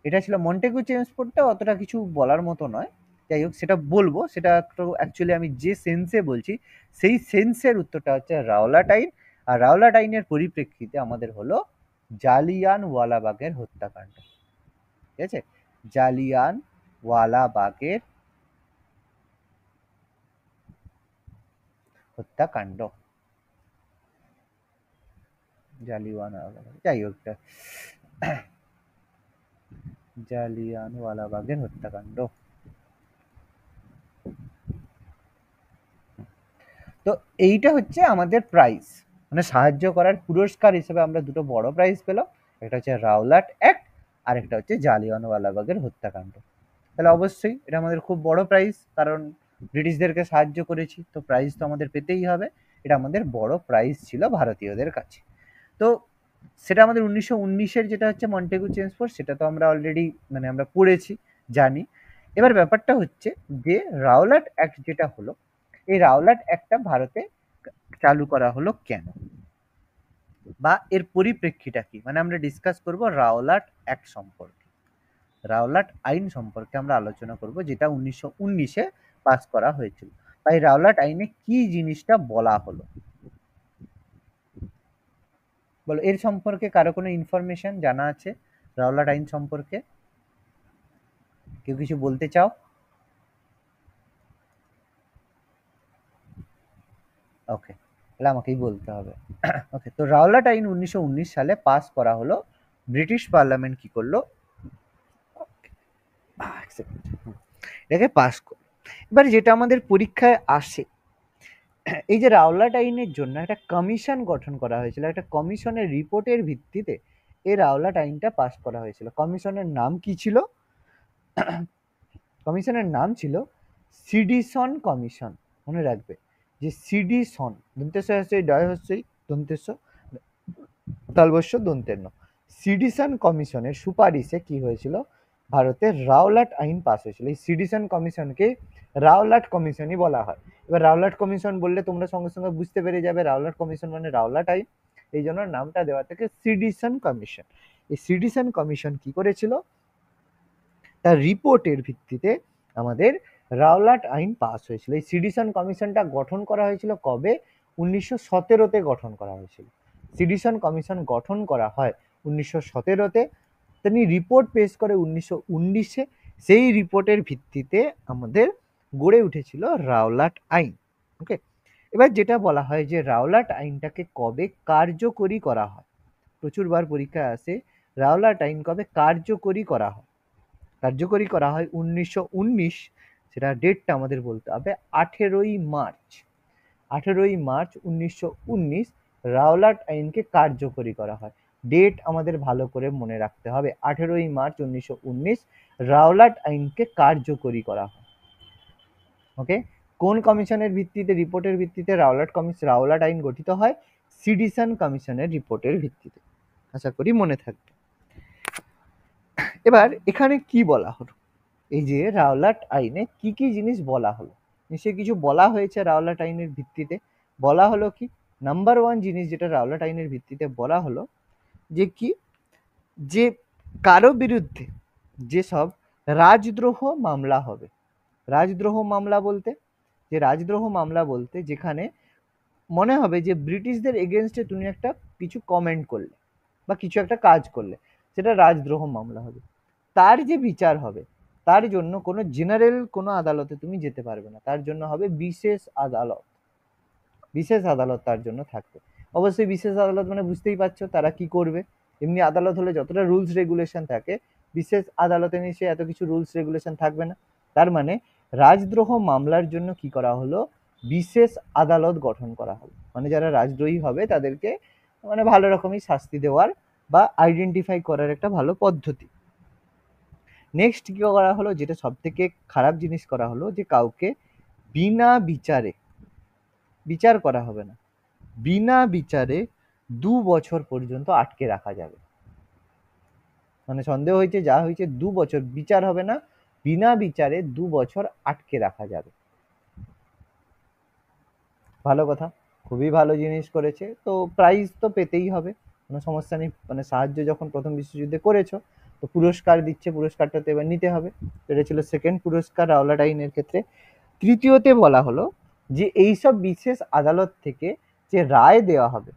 এটা ছিল। মন্টেগু ট্রান্সপোর্টটা অতটা কিছু বলার মতো নয়, যাই হোক সেটা বলবো, সেটা একটু অ্যাকচুয়ালি আমি যে সেন্সে বলছি সেই সেন্সের উত্তরটা হচ্ছে রাওলাট আইন। আর রাওলাট আইনের পরিপ্রেক্ষিতে আমাদের হলো জালিয়ানওয়ালাবাগের হত্যাকাণ্ড। ঠিক আছে, জালিয়ানওয়ালাবাগের হত্যাকাণ্ড, জালিয়ানওয়ালাবাগ, যাই হোক জালিয়ানওয়ালাবাগের হত্যাকাণ্ড। তো এইটা হচ্ছে আমাদের প্রাইজ, মানে সাহায্য করার পুরস্কার হিসেবে আমরা দুটো বড় প্রাইজ পেলাম। একটা হচ্ছে রাওলাট অ্যাক্ট, আর একটা হচ্ছে জালিয়ানওয়ালাবাগের হত্যাকাণ্ড। তাহলে অবশ্যই এটা আমাদের খুব বড় প্রাইজ, কারণ ব্রিটিশদেরকে সাহায্য করেছি, তো প্রাইজ তো আমাদের পেতেই হবে। এটা আমাদের বড় প্রাইজ ছিল ভারতীয়দের কাছে। তো সেটা আমাদের 1919-এর যেটা হচ্ছে মন্টেগু ট্রান্সপোর্ট, সেটা তো আমরা অলরেডি মানে আমরা পড়েছি, জানি। এবার ব্যাপারটা হচ্ছে যে রাওলাট অ্যাক্ট যেটা হলো, এই রাওলাট অ্যাক্টটা ভারতে চালু করা হলো কেন, বা এর পরিপ্রেক্ষিটা কি, মানে আমরা ডিসকাস করব রাওলাট অ্যাক্ট সম্পর্কে, রাওলাট আইন সম্পর্কে আমরা আলোচনা করব, যেটা 1919-এ পাস করা হয়েছিল। তাই রাওলাট আইনে কি জিনিসটা বলা হলো বলো, এর সম্পর্কে কারো কোনো ইনফরমেশন জানা আছে রাওলাট আইন সম্পর্কে? কেউ কিছু বলতে চাও? ওকে, তাহলে আমাকেই বলতে হবে। ওকে, তো রাওলাট আইন 1919 সালে পাস করা হলো। ব্রিটিশ পার্লামেন্ট কি করলো, এটাকে পাস করলো। এবার যেটা আমাদের পরীক্ষায় আসে, এই যে রাওলাট আইনের জন্য একটা কমিশন গঠন করা হয়েছিল, একটা কমিশনের রিপোর্টের ভিত্তিতে এই রাওলাট আইনটা পাস করা হয়েছিল। কমিশনের নাম কি ছিল? কমিশনের নাম ছিল সিডিসন কমিশন। মনে রাখবে যে সিডিসন, দন্তেশ্ব হচ্ছে ডয় হচ্ছে দন্তেশ্ব, তালবস্য দন্তের ন। সিডিসন কমিশনের সুপারিশে কি হয়েছিল, ভারতের রাওলাট আইন পাস হয়েছিল। এই সিডিসন কমিশনকে রাওলাট কমিশনই বলা হয়। এবার রাওলাট কমিশন বললে তোমরা সঙ্গে সঙ্গে বুঝতে পেরে যাবে রাওলাট কমিশন মানে রাওলাট আইন, এই জন্য নামটা দেওয়া থেকে সিডিসন কমিশন। এই সিডিসন কমিশন কি করেছিল, তার রিপোর্টের ভিত্তিতে আমাদের রাওলাট আইন পাস হয়েছিল। এই সিডিসন কমিশনটা গঠন করা হয়েছিল কবে? 1917-তে গঠন করা হয়েছিল। সিডিসন কমিশন গঠন করা হয় 1917-তে, তিনি রিপোর্ট পেশ করে 1919-এ। সেই রিপোর্টের ভিত্তিতে আমাদের গড়ে উঠেছিল রাওলাট আইন। ওকে, এবার যেটা বলা হয় যে রাওলাট আইনটাকে কবে কার্যকরী করা হয়, প্রচুরবার পরীক্ষায় আসে রাওলাট আইন কবে কার্যকরী করা হয়। কার্যকরী করা হয় 1919, সেটা ডেটটা আমাদের বলতে হবে 18ই মার্চ। 18ই মার্চ 1919 রাওলাট আইনকে কার্যকরী করা হয়। ডেট আমাদের ভালো করে মনে রাখতে হবে। 18ই মার্চ 1919 রাওলাট আইনকে কার্যকরী করা হয়। ওকে, কোন কমিশনের ভিত্তিতে, রিপোর্টের ভিত্তিতে রাওলাট আইন গঠিত হয়? সিডিসন কমিশনের রিপোর্টের ভিত্তিতে। আশা করি মনে থাকবে। এবার এখানে কি বলা হলো, এই যে রাওলাট আইনে কি কি জিনিস বলা হলো? নিশ্চয়ই কিছু বলা হয়েছে রাওলাট আইনের ভিত্তিতে। বলা হলো কি, নাম্বার 1 জিনিস যেটা রাওলাট আইনের ভিত্তিতে বলা হলো যে কি, যে কারো বিরুদ্ধে যেসব রাজদ্রোহ মামলা হবে। রাজদ্রোহ মামলা বলতে, যে রাজদ্রোহ মামলা বলতে যেখানে মনে হবে যে ব্রিটিশদের এগেনস্টে তুমি একটা কিছু কমেন্ট করলে বা কিছু একটা কাজ করলে, সেটা রাজদ্রোহ মামলা হবে। তার যে বিচার হবে, তার জন্য কোনো জেনারেল কোনো আদালতে তুমি যেতে পারবে না, তার জন্য হবে বিশেষ আদালত। বিশেষ আদালত তার জন্য থাকবে। অবশ্যই বিশেষ আদালত মানে বুঝতেই পারছো তারা কি করবে। এমনি আদালত হলে যতটা রুলস রেগুলেশন থাকে, বিশেষ আদালতে নিশ্চয়ই এত কিছু রুলস রেগুলেশন থাকবে না। তার মানে রাজদ্রোহ মামলার জন্য কি করা হলো, বিশেষ আদালত গঠন করা হলো। মানে যারা রাজদ্রোহী হবে তাদেরকে মানে ভালো রকমই শাস্তি দেওয়ার বা আইডেন্টিফাই করার একটা ভালো পদ্ধতি। নেক্সট কি করা হলো, যেটা সব থেকে খারাপ জিনিস করা হলো, যে কাউকে বিনা বিচারে বিচার করা হবে না, বিনা বিচারে 2 বছর পর্যন্ত আটকে রাখা যাবে। মানে সন্দেহ হয়েছে, যা হয়েছে 2 বছর বিচার হবে না, বিনা বিচারে 2 বছর আটকে রাখা যাবে। ভালো কথা, খুবই ভালো জিনিস করেছে। তো প্রাইজ তো পেতেই হবে, কোনো সমস্যা নেই। মানে সাহায্য যখন প্রথম বিশ্বযুদ্ধে করেছো, তো পুরস্কার দিচ্ছে, পুরস্কারটা তো এবার নিতে হবে। এটা ছিল সেকেন্ড পুরস্কার রাওলাট আইনের ক্ষেত্রে। তৃতীয়তে বলা হলো যে এইসব বিশেষ আদালত থেকে যে রায় দেওয়া হবে,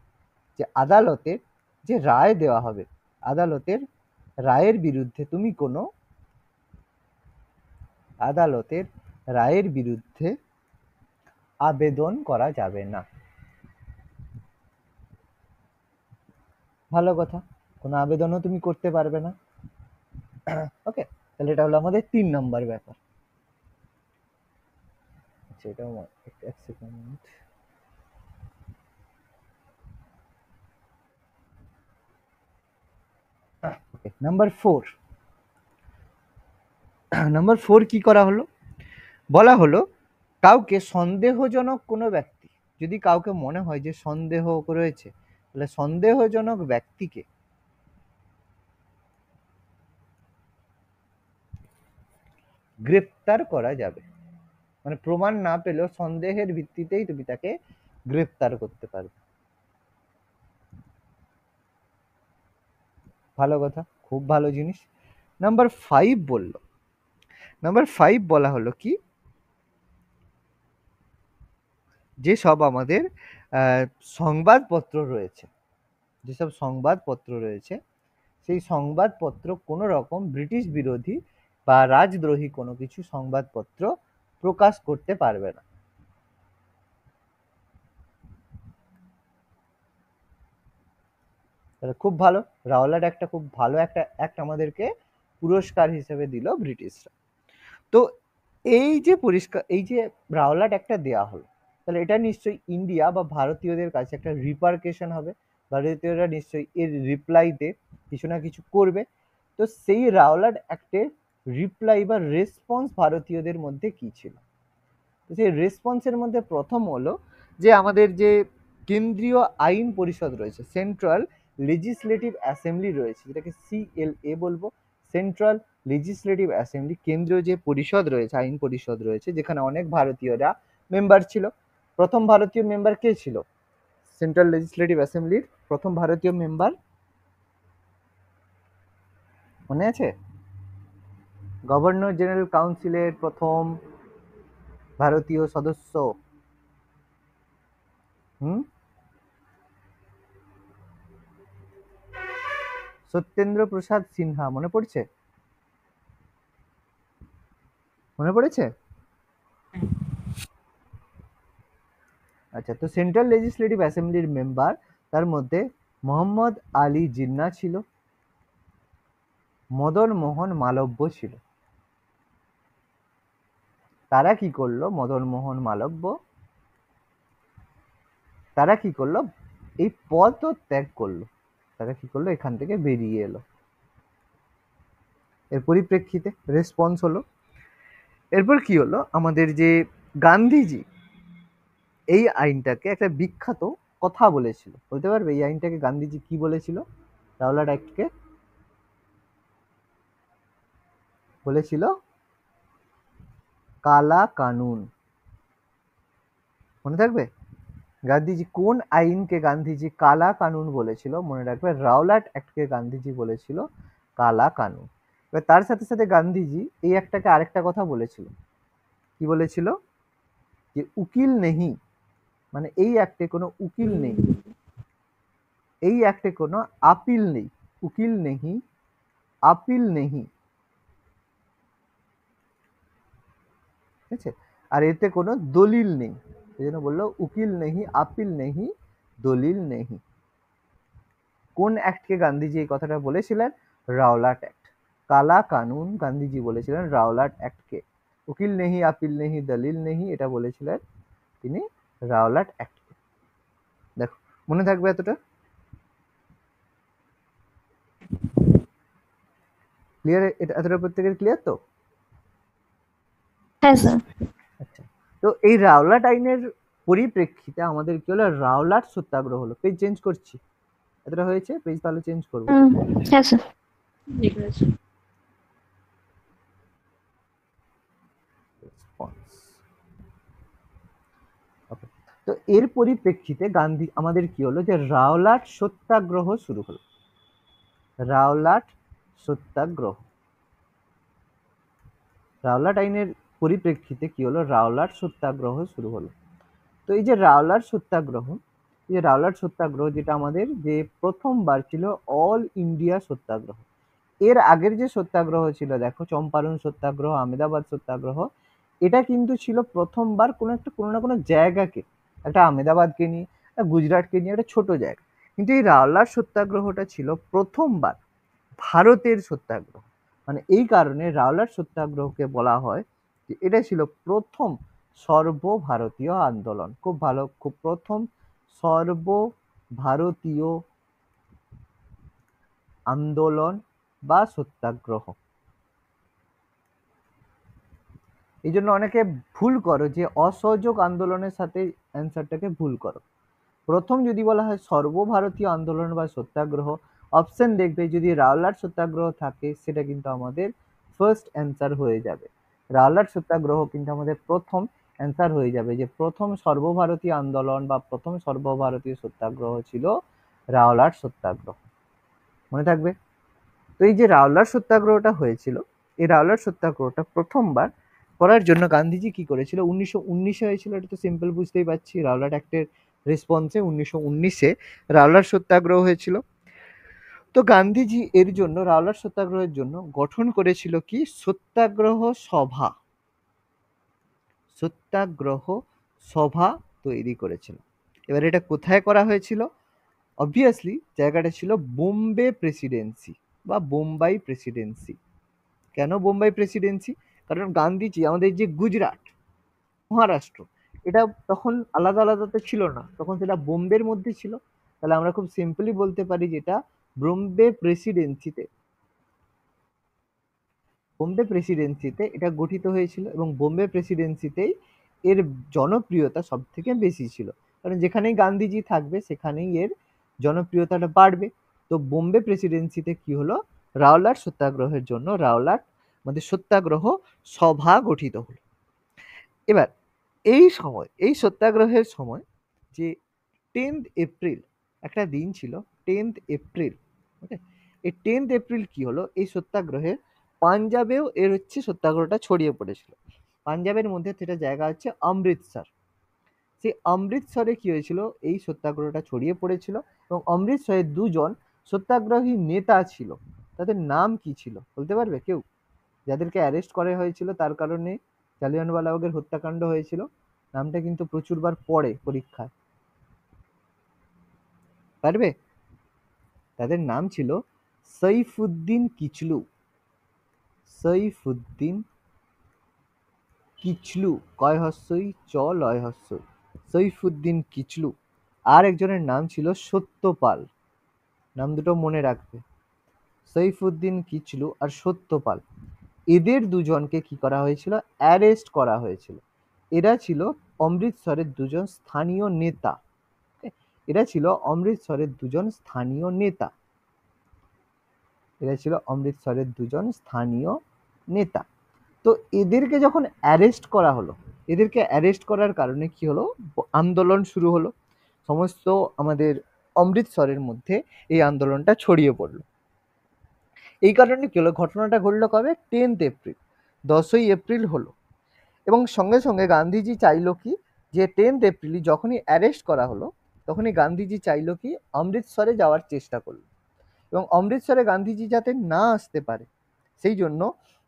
যে আদালতের যে রায় দেওয়া হবে, আদালতের রায়ের বিরুদ্ধে তুমি কোনো, আদালতের রায়ের বিরুদ্ধে আবেদন করা যাবে না। ভালো কথা, কোনো আবেদনও তুমি করতে পারবে না। ওকে, তাহলে এটা হলো আমাদের 3 নম্বর ব্যাপার। আচ্ছা, এটা এক সেকেন্ড। ওকে, নাম্বার 4। নাম্বার 4 কি করা হলো, বলা হলো কাউকে সন্দেহজনক কোনো ব্যক্তি, যদি কাউকে মনে হয় যে সন্দেহ রয়েছে, তাহলে সন্দেহজনক ব্যক্তিকে গ্রেপ্তার করা যাবে। মানে প্রমাণ না পেলেও সন্দেহের ভিত্তিতেই তুমি তাকে গ্রেপ্তার করতে পারবে। ভালো কথা, খুব ভালো জিনিস। নাম্বার 5 বললো, নাম্বার 5 বলা হলো কি, যে সব আমাদের সংবাদপত্র রয়েছে, যেসব সংবাদপত্র রয়েছে, সেই সংবাদপত্র কোনো রকম ব্রিটিশ বিরোধী বা রাজদ্রোহী কোনো কিছু সংবাদপত্র প্রকাশ করতে পারবে না। তাহলে খুব ভালো, রাওলাট একটা খুব ভালো একটা অ্যাক্ট আমাদেরকে পুরস্কার হিসেবে দিল ব্রিটিশরা। তো এই যে পরিষ্কার, এই যে রাওলাট একটা দেয়া হলো, তাহলে এটা নিশ্চয়ই ইন্ডিয়া বা ভারতীয়দের কাছে একটা রিপারকেশন হবে। ভারতীয়রা নিশ্চয়ই এর রিপ্লাইতে কিছু না কিছু করবে। তো সেই রাওলাট অ্যাক্টের রিপ্লাই বা রেসপন্স ভারতীয়দের মধ্যে কি ছিল? তো সেই রেসপন্সের মধ্যে প্রথম হলো যে আমাদের যে কেন্দ্রীয় আইন পরিষদ রয়েছে, সেন্ট্রাল লেজিসলেটিভ অ্যাসেম্বলি রয়েছে, যেটাকে CLA বলবো, সেন্ট্রাল লেজিসলেটিভ অ্যাসেম্বলি, কেন্দ্রীয় যে পরিষদ রয়েছে, আইন পরিষদ রয়েছে, যেখানে অনেক ভারতীয়রা মেম্বার ছিল। প্রথম ভারতীয় মেম্বার কে ছিল সেন্ট্রাল লেজিসলেটিভ অ্যাসেম্বলির? প্রথম ভারতীয় মেম্বার মনে আছে? গভর্নর জেনারেল কাউন্সিলের প্রথম ভারতীয় সদস্য, সত্যেন্দ্র প্রসাদ সিনহা। মনে পড়ছে? মনে পড়েছে? আচ্ছা, তো সেন্ট্রাল লেজিসলেটিভ অ্যাসেম্বলির মেম্বার, তার মধ্যে মোহাম্মদ আলী জিন্নাহ ছিল, মদন মোহন মালব্য ছিল। তারা কি করলো, মদন মোহন মালব্য তারা কি করলো, এই পদ ত্যাগ করলো, তারা কি করলো, এখান থেকে বেরিয়ে এলো। এর পরিপ্রেক্ষিতে রেসপন্স হলো। এরপর কি হলো, আমাদের যে গান্ধীজি এই আইনটাকে একটা বিখ্যাত কথা বলেছিল, বলতে পারবে এই আইনটাকে গান্ধীজি কি বলেছিল? রাওলাট অ্যাক্টকে বলেছিল কালা কানুন। মনে থাকবে গান্ধীজি কোন আইনকে গান্ধীজি কালা কানুন বলেছিল? মনে রাখবে রাওলাট অ্যাক্টকে গান্ধীজি বলেছিল কালা কানুন। এবার তার সাথে সাথে গান্ধীজি এই একটাকে আরেকটা কথা বলেছিল, কি বলেছিল, যে উকিল নেহি, মানে এই অ্যাক্টে কোনো উকিল নেই, এই অ্যাক্টে কোনো আপিল নেই, উকিল নেহি আপিল নেহি, ঠিক আছে, আর এতে কোনো দলিল নেই, সেই জন্য বললো উকিল নেহি আপিল নেহি দলিল নেহি। কোন অ্যাক্টকে গান্ধীজি এই কথাটা বলেছিলেন? Rowlatt act. কালা কানুন গান্ধীজি বলেছিলেন রাওলাট অ্যাক্টকে। উকিল নেহি আপিল নেহি দলিল নেহি এটা বলেছিলেন তিনি রাওলাট অ্যাক্টকে। দেখো মনে থাকবে এতটা? ক্লিয়ার? এটা এতটা প্রত্যেকের ক্লিয়ার তো? হ্যাঁ স্যার। আচ্ছা, তো এই রাওলাট আইনের পরিপ্রেক্ষিতে আমাদের কি হলো, রাওলাট সত্যাগ্রহ হলো। পেজ চেঞ্জ করছি, এতটা হয়েছে, পেজ তাহলে চেঞ্জ করবো। হ্যাঁ স্যার। ঠিক আছে। ওকে, তো এর পরিপ্রেক্ষিতে গান্ধী আমাদের কি হলো, যে রাওলাট সত্যাগ্রহ শুরু হলো। রাওলাট সত্যাগ্রহ, রাওলাট আইনের পরিপ্রেক্ষিতে কি হলো, রাওলাট সত্যাগ্রহ শুরু হলো। তো এই যে রাওলাট সত্যাগ্রহ, এই যে রাওলাট সত্যাগ্রহ যেটা আমাদের যে প্রথমবার ছিল অল ইন্ডিয়া সত্যাগ্রহ। এর আগের যে সত্যাগ্রহ ছিল দেখো, চম্পারণ সত্যাগ্রহ, আহমেদাবাদ সত্যাগ্রহ, এটা কিন্তু ছিল প্রথমবার কোনো না কোনো জায়গাকে, একটা আহমেদাবাদকে নিয়ে, একটা গুজরাটকে নিয়ে, একটা ছোট জায়গা। কিন্তু এই রাওলাট সত্যাগ্রহটা ছিল প্রথমবার ভারতের সত্যাগ্রহ। মানে এই কারণে রাওলাট সত্যাগ্রহকে বলা হয় যে এটা ছিল প্রথম সর্বভারতীয় আন্দোলন। খুব ভালো, খুব প্রথম সর্বভারতীয় আন্দোলন বা সত্যাগ্রহ। এই জন্য অনেকে ভুল করো যে অসহযোগ আন্দোলনের সাথে অ্যান্সারটাকে ভুল করো। প্রথম যদি বলা হয় সর্বভারতীয় আন্দোলন বা সত্যাগ্রহ, অপশন দেখবে যদি রাওলাট সত্যাগ্রহ থাকে সেটা কিন্তু আমাদের ফার্স্ট অ্যান্সার হয়ে যাবে। রাওলাট সত্যাগ্রহ কিন্তু আমাদের প্রথম অ্যান্সার হয়ে যাবে, যে প্রথম সর্বভারতীয় আন্দোলন বা প্রথম সর্বভারতীয় সত্যাগ্রহ ছিল রাওলাট সত্যাগ্রহ। মনে থাকবে? তো এই যে রাওলাট সত্যাগ্রহটা হয়েছিল, এই রাওলাট সত্যাগ্রহটা প্রথমবার করার জন্য গান্ধীজি কি করেছিল, 1919 হয়েছিল, এটা তো সিম্পল বুঝতেই পারছি, রাওলাট অ্যাক্টের রেসপন্সে 1919 রাওলাট সত্যাগ্রহ হয়েছিল। তো গান্ধীজি এর জন্য, রাওলাট সত্যাগ্রহের জন্য গঠন করেছিল কি, সত্যাগ্রহ সভা। সত্যাগ্রহ সভা তৈরি করেছিল। এবার এটা কোথায় করা হয়েছিল? অবভিয়াসলি জায়গাটা ছিল বোম্বে প্রেসিডেন্সি বা বোম্বাই প্রেসিডেন্সি। কেন বোম্বাই প্রেসিডেন্সি? কারণ গান্ধীজি আমাদের যে গুজরাট, মহারাষ্ট্র, এটা তখন আলাদা আলাদা তো ছিল না, তখন সেটা বোম্বের মধ্যে ছিল। তাহলে আমরা খুব সিম্পলি বলতে পারি যেটা বোম্বে প্রেসিডেন্সিতে, বোম্বে প্রেসিডেন্সিতে এটা গঠিত হয়েছিল, এবং বোম্বে প্রেসিডেন্সিতেই এর জনপ্রিয়তা সব থেকে বেশি ছিল। কারণ যেখানেই গান্ধীজি থাকবে সেখানেই এর জনপ্রিয়তাটা বাড়বে। তো বোম্বে প্রেসিডেন্সিতে কি হলো, রাওলাট সত্যাগ্রহের জন্য রাওলাট আমাদের সত্যাগ্রহ সভা গঠিত হলো। এবার এই সময়, এই সত্যাগ্রহের সময় যে 10th এপ্রিল একটা দিন ছিল, 10th এপ্রিল, ওকে, এই 10th এপ্রিল কি হলো, এই সত্যাগ্রহের পাঞ্জাবেও এর হচ্ছে সত্যাগ্রহটা ছড়িয়ে পড়েছিল। পাঞ্জাবের মধ্যে সেটা জায়গা হচ্ছে অমৃতসর। সেই অমৃতসরে কি হয়েছিল, এই সত্যাগ্রহটা ছড়িয়ে পড়েছিল, এবং অমৃতসরে দুজন সত্যাগ্রহী নেতা ছিল। তাদের নাম কি ছিল বলতে পারবে কেউ? যাদেরকে অ্যারেস্ট করা হয়েছিল তার কারণে জালিয়ানওয়ালাবাগের হত্যাকাণ্ড হয়েছিল, নামটা কিন্তু প্রচুরবার পড়ে পরীক্ষায়, পারবে? তাদের নাম ছিল সৈফুদ্দিন কিচলু। সৈফুদ্দিন কিচলু, কয় হস্যই চ লয় হস্যই, সৈফুদ্দিন কিচলু। আর একজনের নাম ছিল সত্যপাল। নাম দুটো মনে রাখবে, সৈফুদ্দিন কিচলু আর সত্যপাল। এদের দুজনকে কি করা হয়েছিল, অ্যারেস্ট করা হয়েছিল। এরা ছিল অমৃতসরের দুজন স্থানীয় নেতা। এরা ছিল অমৃতসরের দুজন স্থানীয় নেতা। এরা ছিল অমৃতসরের দুজন স্থানীয় নেতা। তো এদেরকে যখন অ্যারেস্ট করা হলো, এদেরকে অ্যারেস্ট করার কারণে কি হলো, আন্দোলন শুরু হলো সমস্ত আমাদের অমৃতসরের মধ্যে। এই আন্দোলনটা ছড়িয়ে পড়লো। এই কারণে কি হলো, ঘটনাটা ঘটলো কবে, 10th এপ্রিল, 10ই এপ্রিল হলো। এবং সঙ্গে সঙ্গে গান্ধীজি চাইলো কি, যে 10th এপ্রিল যখনই অ্যারেস্ট করা হলো, তখনই গান্ধীজি চাইলো কি অমৃতসরে যাওয়ার চেষ্টা করলো। এবং অমৃতসরে গান্ধীজি যাতে না আসতে পারে, সেই জন্য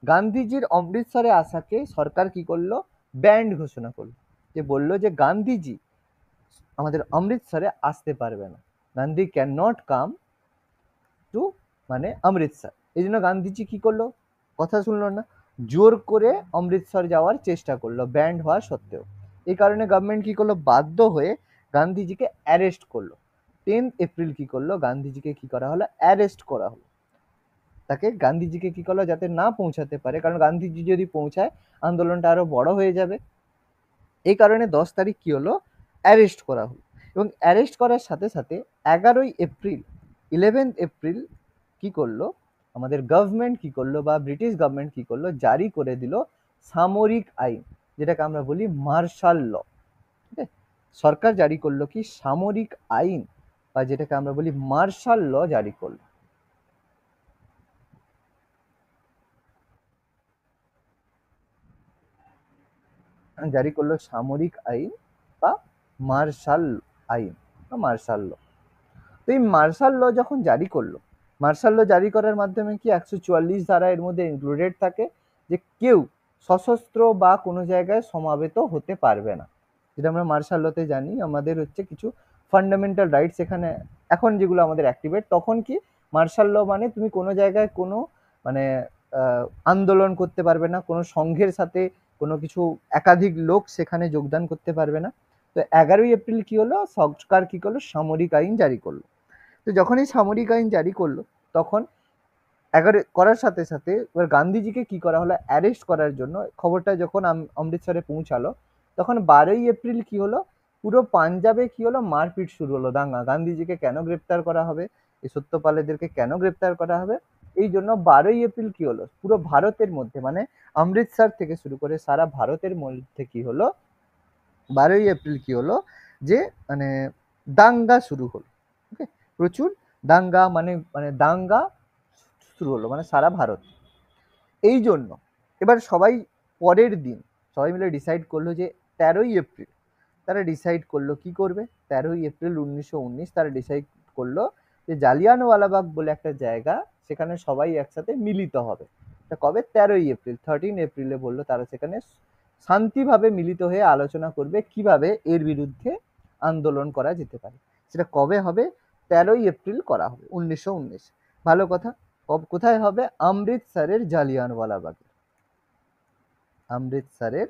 গান্ধীজির অমৃতসরে আসাকে সরকার কি করলো, ব্যান্ড ঘোষণা করলো। যে বললো যে গান্ধীজি আমাদের অমৃতসরে আসতে পারবে না, Gandhi can not come to মানে অমৃতসর। এই জন্য গান্ধীজি কি করলো, কথা শুনলো না, জোর করে অমৃতসর যাওয়ার চেষ্টা করলো ব্যান্ড হওয়া সত্ত্বেও। এই কারণে গভর্নমেন্ট কি করলো, বাধ্য হয়ে গান্ধীজিকে অ্যারেস্ট করলো। 10th এপ্রিল কি করলো, গান্ধীজিকে কি করা হলো, অ্যারেস্ট করা হলো। তাকে গান্ধীজিকে কি করলো, যাতে না পৌঁছাতে পারে, কারণ গান্ধীজি যদি পৌঁছায় আন্দোলনটা আরো বড় হয়ে যাবে। এই কারণে 10 তারিখ কি হলো, অ্যারেস্ট করা হলো। এবং অ্যারেস্ট করার সাথে সাথে 11ই এপ্রিল, 11th এপ্রিল কি করলো, আমাদের গভর্নমেন্ট কি করলো, বা ব্রিটিশ গভর্নমেন্ট কি করলো, জারি করে দিল সামরিক আইন, যেটাকে আমরা বলি মার্শাল ল। ঠিক আছে, সরকার জারি করলো কি সামরিক আইন, বা যেটাকে আমরা বলি মার্শাল ল জারি করলো। জারি করলো সামরিক আইন বা মার্শাল আইন বা মার্শাল ল। তো এই মার্শাল ল যখন জারি করলো, মার্শাল ল জারি করার মাধ্যমে কি 144 ধারা এর মধ্যে ইনক্লুডেড থাকে, যে কেউ সশস্ত্র বা কোনো জায়গায় সমাবেত হতে পারবে না। যেটা আমরা মার্শাল লতে জানি, আমাদের হচ্ছে কিছু ফান্ডামেন্টাল রাইটস এখানে এখন যেগুলো আমাদের অ্যাক্টিভেট। তখন কি মার্শাল ল মানে তুমি কোনো জায়গায় কোনো মানে আন্দোলন করতে পারবে না, কোনো সংঘের সাথে কোনো কিছু একাধিক লোক সেখানে যোগদান করতে পারবে না। তো 11ই এপ্রিল কি হলো, সরকার কি করলো, সামরিক আইন জারি করলো। তো যখনই সামরিক আইন জারি করলো, তখন করার সাথে সাথে এবার গান্ধীজিকে কি করা হলো, অ্যারেস্ট করার জন্য খবরটা যখন অমৃতসরে পৌঁছালো, তখন 12ই এপ্রিল কি হলো, পুরো পাঞ্জাবে কি হলো, মারপিট শুরু হলো, দাঙ্গা। গান্ধীজিকে কেন গ্রেপ্তার করা হবে, এই সত্যপালেদেরকে কেন গ্রেপ্তার করা হবে, এই জন্য 12ই এপ্রিল কি হলো, পুরো ভারতের মধ্যে মানে অমৃতসর থেকে শুরু করে সারা ভারতের মধ্যে কি হলো, 12ই এপ্রিল কি হলো, যে মানে দাঙ্গা শুরু হলো। ওকে, প্রচুর দাঙ্গা মানে মানে দাঙ্গা শুরু হলো মানে সারা ভারত। এই জন্য এবার সবাই পরের দিন সবাই মিলে ডিসাইড করলো যে 13ই এপ্রিল তারা ডিসাইড করলো কি করবে, 13ই এপ্রিল 1919 তারা ডিসাইড করলো যে জালিয়ানওয়ালাবাগ বলে একটা জায়গা, সেখানে সবাই একসাথে মিলিত হবে। তা কবে, 13ই এপ্রিল। 13 এপ্রিলে বললো তারা সেখানে শান্তিভাবে মিলিত হয়ে আলোচনা করবে কিভাবে এর বিরুদ্ধে আন্দোলন করা যেতে পারে। সেটা কবে হবে, 13ই এপ্রিল করা হবে 1919। ভালো কথা, কোথায় হবে, অমৃতসরের জালিয়ানওয়ালাবাগে। অমৃতসরের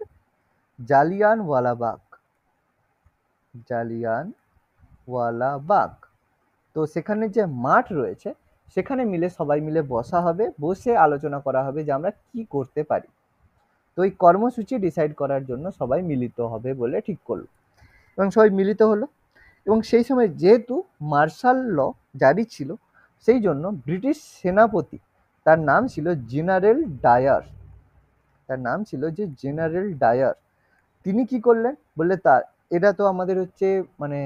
জালিয়ানওয়ালাবাগ, জালিয়ানওয়ালাবাগ। তো সেখানে যে মাঠ রয়েছে সেখানে মিলে সবাই মিলে বসা হবে, বসে আলোচনা করা হবে যে আমরা কি করতে পারি। তো এই কর্মসূচি ডিসাইড করার জন্য সবাই মিলিত হবে বলে ঠিক করলো, এবং সবাই মিলিত হলো। এবং সেই সময় যেহেতু মার্শাল ল জারি ছিল, সেই জন্য ব্রিটিশ সেনাপতি, তার নাম ছিল জেনারেল ডায়ার, তার নাম ছিল যে জেনারেল ডায়ার। তিনি কি করলেন, বললে তার এটা তো আমাদের হচ্ছে মানে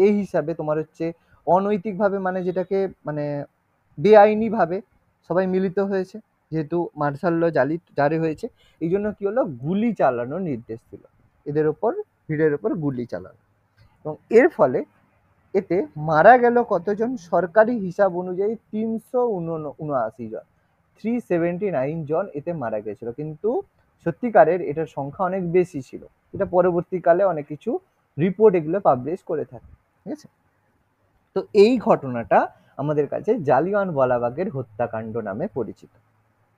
এই হিসাবে তোমার হচ্ছে অনৈতিকভাবে মানে যেটাকে মানে বেআইনিভাবে সবাই মিলিত হয়েছে, যেহেতু মার্শাল ল জারি হয়েছে, এই জন্য কি হলো, গুলি চালানোর নির্দেশ ছিল এদের ওপর, ভিড়ের ওপর গুলি চালানো। এবং এর ফলে এতে মারা গেল কতজন, সরকারি হিসাব অনুযায়ী 379 জন, 379 জন এতে মারা গেছিল। কিন্তু সত্যিকারের এটার সংখ্যা অনেক বেশি ছিল, এটা পরবর্তীকালে অনেক কিছু রিপোর্ট এগুলো পাবলিশ করে থাকে। ঠিক আছে, তো এই ঘটনাটা আমাদের কাছে জালিয়ানওয়ালাবাগের হত্যাকাণ্ড নামে পরিচিত।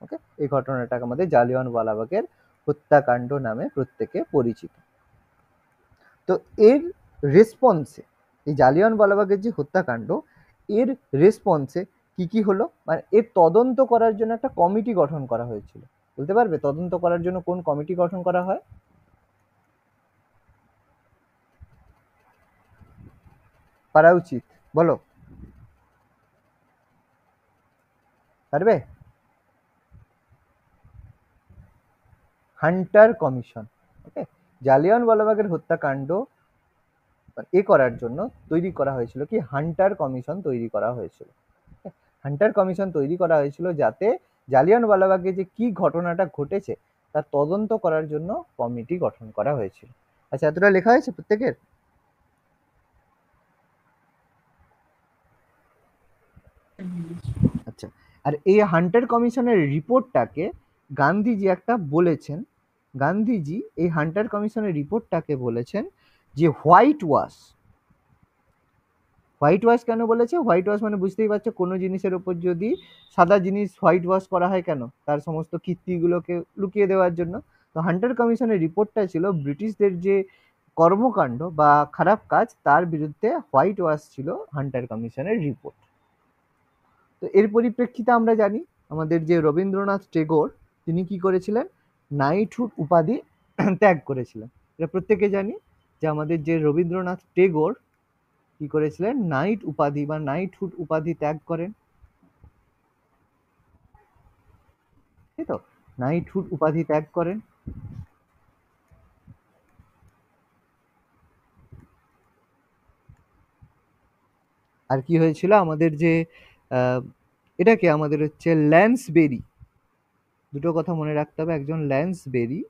ওকে, এই ঘটনাটা আমাদের জালিয়ানওয়ালাবাগের হত্যাকাণ্ড নামে প্রত্যেকে পরিচিত। তো এর রেসপন্সে এই জালিয়ানওয়ালাবাগের যে হত্যাকাণ্ড, এর রেসপন্সে কি কি হলো, মানে এর তদন্ত করার জন্য একটা কমিটি গঠন করা হয়েছিল। বলতে পারবে তদন্ত করার জন্য কোন কমিটি গঠন করা হয়? পারা উচিত, বলো, পারবে? Hunter commission. ওকে, জালিয়ানওয়ালাবাগের হত্যাকাণ্ড করার জন্য তৈরি করা হয়েছিল কি, হান্টার কমিশন তৈরি করা হয়েছিল। হান্টার কমিশন তৈরি করা হয়েছিল যাতে জালিয়ানওয়ালাবাগে যে কি ঘটনাটা ঘটেছে তার তদন্ত করার জন্য কমিটি গঠন করা হয়েছিল। আচ্ছা, এতটা লেখা হয়েছে প্রত্যেকের? আচ্ছা, আর এই হান্টার কমিশনের রিপোর্টটাকে গান্ধীজি একটা বলেছেন, গান্ধীজি এই হান্টার কমিশনের রিপোর্টটাকে বলেছেন যে হোয়াইট ওয়াশ। হোয়াইট ওয়াশ কেন বলেছে? হোয়াইট ওয়াশ মানে বুঝতেই পারছো, কোনো জিনিসের উপর যদি সাদা জিনিস হোয়াইট ওয়াশ করা হয় কেন? তার সমস্ত কীর্তিগুলোকে লুকিয়ে দেওয়ার জন্য। তো হান্টার কমিশনের রিপোর্টটা ছিল ব্রিটিশদের যে কর্মকাণ্ড বা খারাপ কাজ তার বিরুদ্ধে হোয়াইট ওয়াশ ছিল হান্টার কমিশনের রিপোর্ট। তো এর পরিপ্রেক্ষিতে আমরা জানি আমাদের যে রবীন্দ্রনাথ টেগোর, তিনি কি করেছিলেন? নাইটহুড উপাধি ত্যাগ করেছিলেন। এটা প্রত্যেকে জানি যে আমাদের যে রবীন্দ্রনাথ টেগোর কি করেছিলেন? নাইট উপাধি বা নাইটহুড উপাধি ত্যাগ করেন, তাই তো? নাইটহুড উপাধি ত্যাগ করেন। আর কি হয়েছিল আমাদের যে এটাকে আমাদের হচ্ছে ল্যান্সবেরি, দুটো কথা মনে রাখতে হবে। একজন ল্যান্সবেরি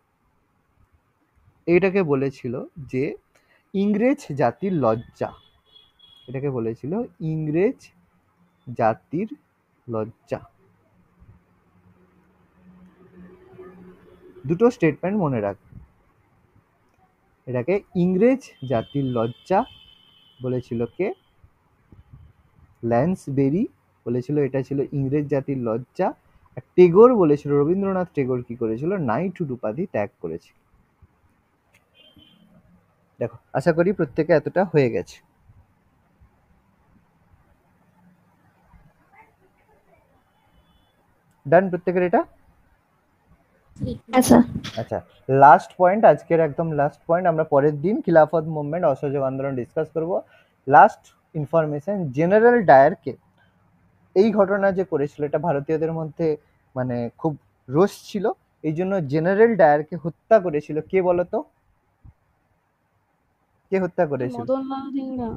এটাকে বলেছিল যে ইংরেজ জাতির লজ্জা, এটাকে বলেছিল ইংরেজ জাতির লজ্জা। দুটো স্টেটমেন্ট মনে রাখবে, এটাকে ইংরেজ জাতির লজ্জা বলেছিল কে? ল্যান্সবেরি বলেছিল এটা ছিল ইংরেজ জাতির লজ্জা। আর টেগোর বলেছিল, রবীন্দ্রনাথ টেগোর কি করেছিল? নাইটহুড উপাধি ত্যাগ করেছিল। দেখো, আশা করি প্রত্যেকে এতটা হয়ে গেছে। ডান প্রত্যেকের এটা? আচ্ছা, আচ্ছা, লাস্ট পয়েন্ট, আজকের একদম লাস্ট পয়েন্ট। আমরা পরের দিন খিলাফত মুভমেন্ট, অসহযোগ আন্দোলন ডিসকাস করব। লাস্ট ইনফরমেশন, জেনারেল ডায়ারকে এই ঘটনা যে করেছিল এটা ভারতীয়দের মধ্যে মানে খুব রোষ ছিল, এই জন্য জেনারেল ডায়ারকে হত্যা করেছিল কে বলতো? কে হত্যা করেছিল? মদনলাল সিংহা।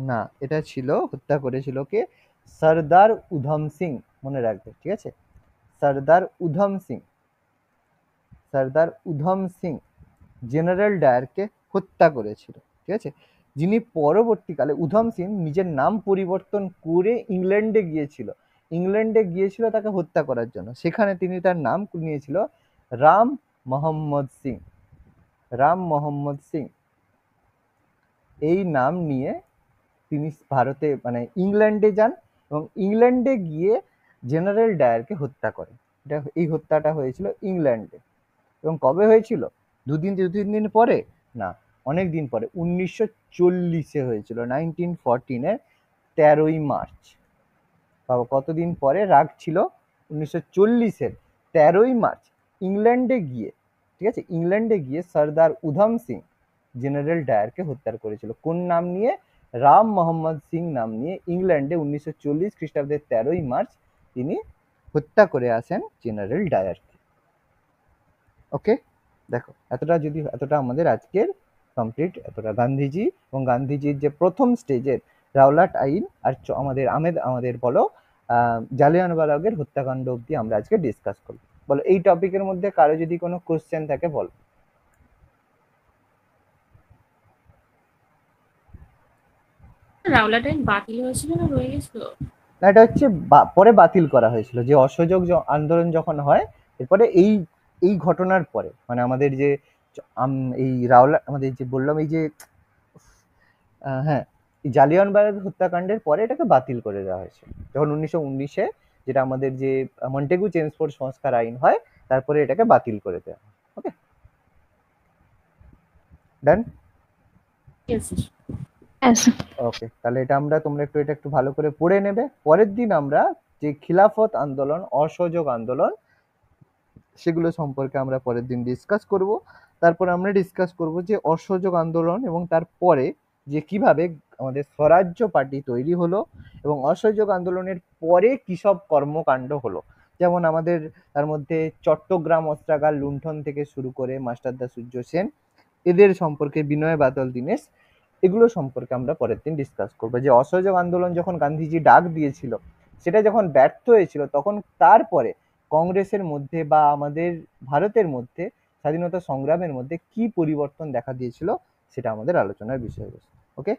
না, এটা ছিল, হত্যা করেছিল কে? সর্দার উধম সিং, মনে রাখবে, ঠিক আছে? সর্দার উধম সিং, সর্দার উধম সিং জেনারেল ডায়ারকে হত্যা করেছিল, ঠিক আছে? যিনি পরবর্তীকালে, উধম সিং নিজের নাম পরিবর্তন করে ইংল্যান্ডে গিয়েছিল, ইংল্যান্ডে গিয়েছিল তাকে হত্যা করার জন্য। সেখানে তিনি তার নাম নিয়েছিল রাম মোহাম্মদ সিং, রাম মোহাম্মদ সিং। এই নাম নিয়ে তিনি ভারতে মানে ইংল্যান্ডে যান এবং ইংল্যান্ডে গিয়ে জেনারেল ডায়ারকে হত্যা করেন। এটা, এই হত্যাটা হয়েছিল ইংল্যান্ডে। এবং কবে হয়েছিল? দু তিন দিন পরে না, অনেক দিন পরে, 1940-এ হয়েছিল, 1914-এর 13ই মার্চ। বাবা, কতদিন পরে? রাগ ছিল 1940-এর 13ই মার্চ ইংল্যান্ডে গিয়ে, ঠিক আছে, ইংল্যান্ডে গিয়ে সর্দার উধম সিং জেনারেল ডায়ারকে হত্যা করেছিল। কোন নাম নিয়ে? রাম মোহাম্মদ সিং নাম নিয়ে ইংল্যান্ডে 1940 খ্রিস্টাব্দের 13ই মার্চ তিনি হত্যা করে আসেন জেনারেল ডায়ারকে। ওকে, দেখো এতটা আমাদের আজকের কমপ্লিট, এতটা গান্ধীজি এবং গান্ধীজির যে প্রথম স্টেজের রাওলাট আইন আর আমাদের বলো জালিয়ানওয়ালাবাগের হত্যাকাণ্ড অবধি আমরা আজকে ডিসকাস করবো। বলো, এই টপিকের মধ্যে কারো যদি কোনো কোশ্চেন থাকে বলো। রাওলাট আইন বাতিল হয়েছিল না রয়ে গেছিল? না, এটা হচ্ছে পরে বাতিল করা হয়েছিল, যে অসহযোগ আন্দোলন যখন হয় এরপরে এই ঘটনার পরে, মানে আমাদের যে এই রাওলাট, আমাদের যে বললাম এই যে হ্যাঁ, এই জালিয়ানওয়ালাবাগ হত্যাকাণ্ডের পরে এটাকে বাতিল করে দেওয়া হয়েছে, যখন 1919-এ যেটা আমাদের যে মন্টেগু চেমসফোর্ড সংস্কার আইন হয়, তারপরে এটাকে বাতিল করে দেওয়া হয়। ওকে, ডান। Yes, sir. হ্যাঁ স্যার। ওকে, তাহলে তোমরা এটা একটু ভালো করে পড়ে নেবে। পরের দিন আমরা যে খিলাফত আন্দোলন, অসহযোগ আন্দোলন, সেগুলো সম্পর্কে আমরা পরের দিন ডিসকাস করব। তারপরে আমরা ডিসকাস করব যে অসহযোগ আন্দোলন এবং তারপরে যে কিভাবে আমাদের স্বরাজ্য পার্টি তৈরি হলো এবং অসহযোগ আন্দোলনের পরে কী সব কর্মকাণ্ড হলো। যেমন আমাদের তার মধ্যে চট্টগ্রাম অস্ত্রাগার লুণ্ঠন থেকে শুরু করে মাস্টারদা সূর্য সেন, এদের সম্পর্কে বিনয় বাদল দীনেশ, এগুলো সম্পর্কে আমরা পরের দিন ডিসকাস করবো। যে অসহযোগ আন্দোলন যখন গান্ধীজি ডাক দিয়েছিল, সেটা যখন ব্যর্থ হয়েছিল, তখন তারপরে কংগ্রেসের মধ্যে বা আমাদের ভারতের মধ্যে স্বাধীনতা সংগ্রামের মধ্যে কি পরিবর্তন দেখা দিয়েছিল, সেটা আমাদের আলোচনার বিষয়বস্তু। ওকে।